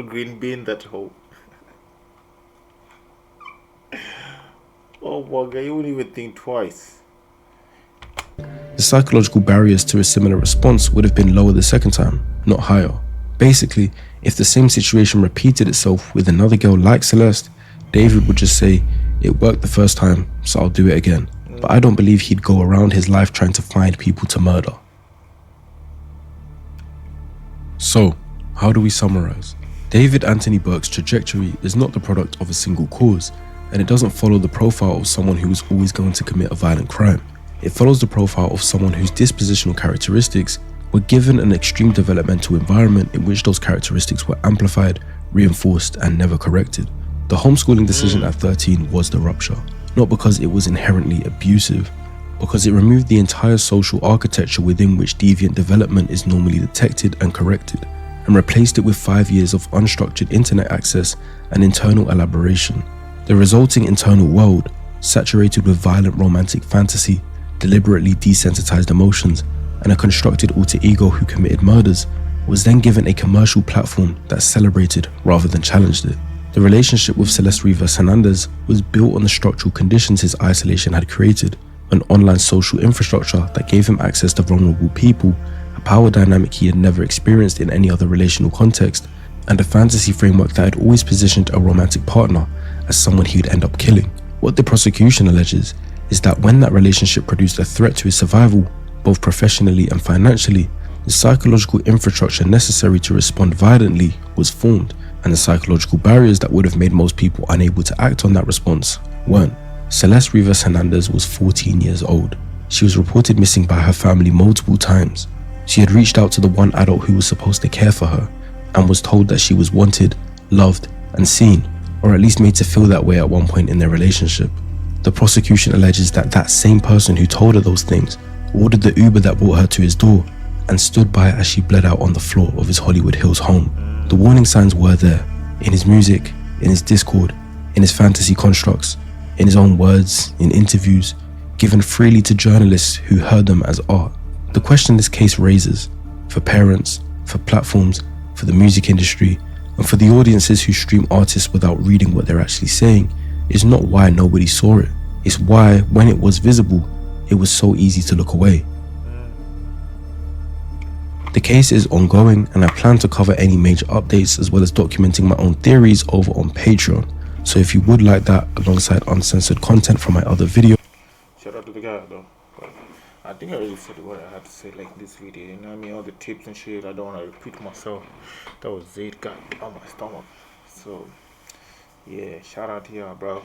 green bean that hole. Oh my god, you wouldn't even think twice. the psychological barriers to a similar response would have been lower the second time, not higher. Basically, if the same situation repeated itself with another girl like Celeste, David would just say, "It worked the first time, so I'll do it again." But I don't believe he'd go around his life trying to find people to murder. So, how do we summarize? David Anthony Burke's trajectory is not the product of a single cause, and it doesn't follow the profile of someone who is always going to commit a violent crime. It follows the profile of someone whose dispositional characteristics were given an extreme developmental environment in which those characteristics were amplified, reinforced, and never corrected. The homeschooling decision at 13 was the rupture, not because it was inherently abusive, because it removed the entire social architecture within which deviant development is normally detected and corrected, and replaced it with 5 years of unstructured internet access and internal elaboration. The resulting internal world, saturated with violent romantic fantasy, deliberately desensitized emotions, and a constructed alter ego who committed murders, was then given a commercial platform that celebrated rather than challenged it. The relationship with Celeste Rivas Hernandez was built on the structural conditions his isolation had created, an online social infrastructure that gave him access to vulnerable people, a power dynamic he had never experienced in any other relational context, and a fantasy framework that had always positioned a romantic partner as someone he would end up killing. What the prosecution alleges is that when that relationship produced a threat to his survival, both professionally and financially, the psychological infrastructure necessary to respond violently was formed, and the psychological barriers that would have made most people unable to act on that response weren't. Celeste Rivas Hernandez was 14 years old. She was reported missing by her family multiple times. She had reached out to the one adult who was supposed to care for her, and was told that she was wanted, loved, and seen, or at least made to feel that way at one point in their relationship. The prosecution alleges that that same person who told her those things ordered the Uber that brought her to his door and stood by as she bled out on the floor of his Hollywood Hills home. The warning signs were there, in his music, in his Discord, in his fantasy constructs, in his own words, in interviews, given freely to journalists who heard them as art. The question this case raises, for parents, for platforms, for the music industry, and for the audiences who stream artists without reading what they're actually saying, is not why nobody saw it. It's why, when it was visible, it was so easy to look away. The case is ongoing, and I plan to cover any major updates as well as documenting my own theories over on Patreon. So if you would like that alongside uncensored content from my other videos. Shout out to the guy though. But I think I already said what I had to say like in this video. You know what I mean? All the tips and shit. I don't want to repeat myself. That was it got on my stomach. So yeah, shout out to y'all, bro.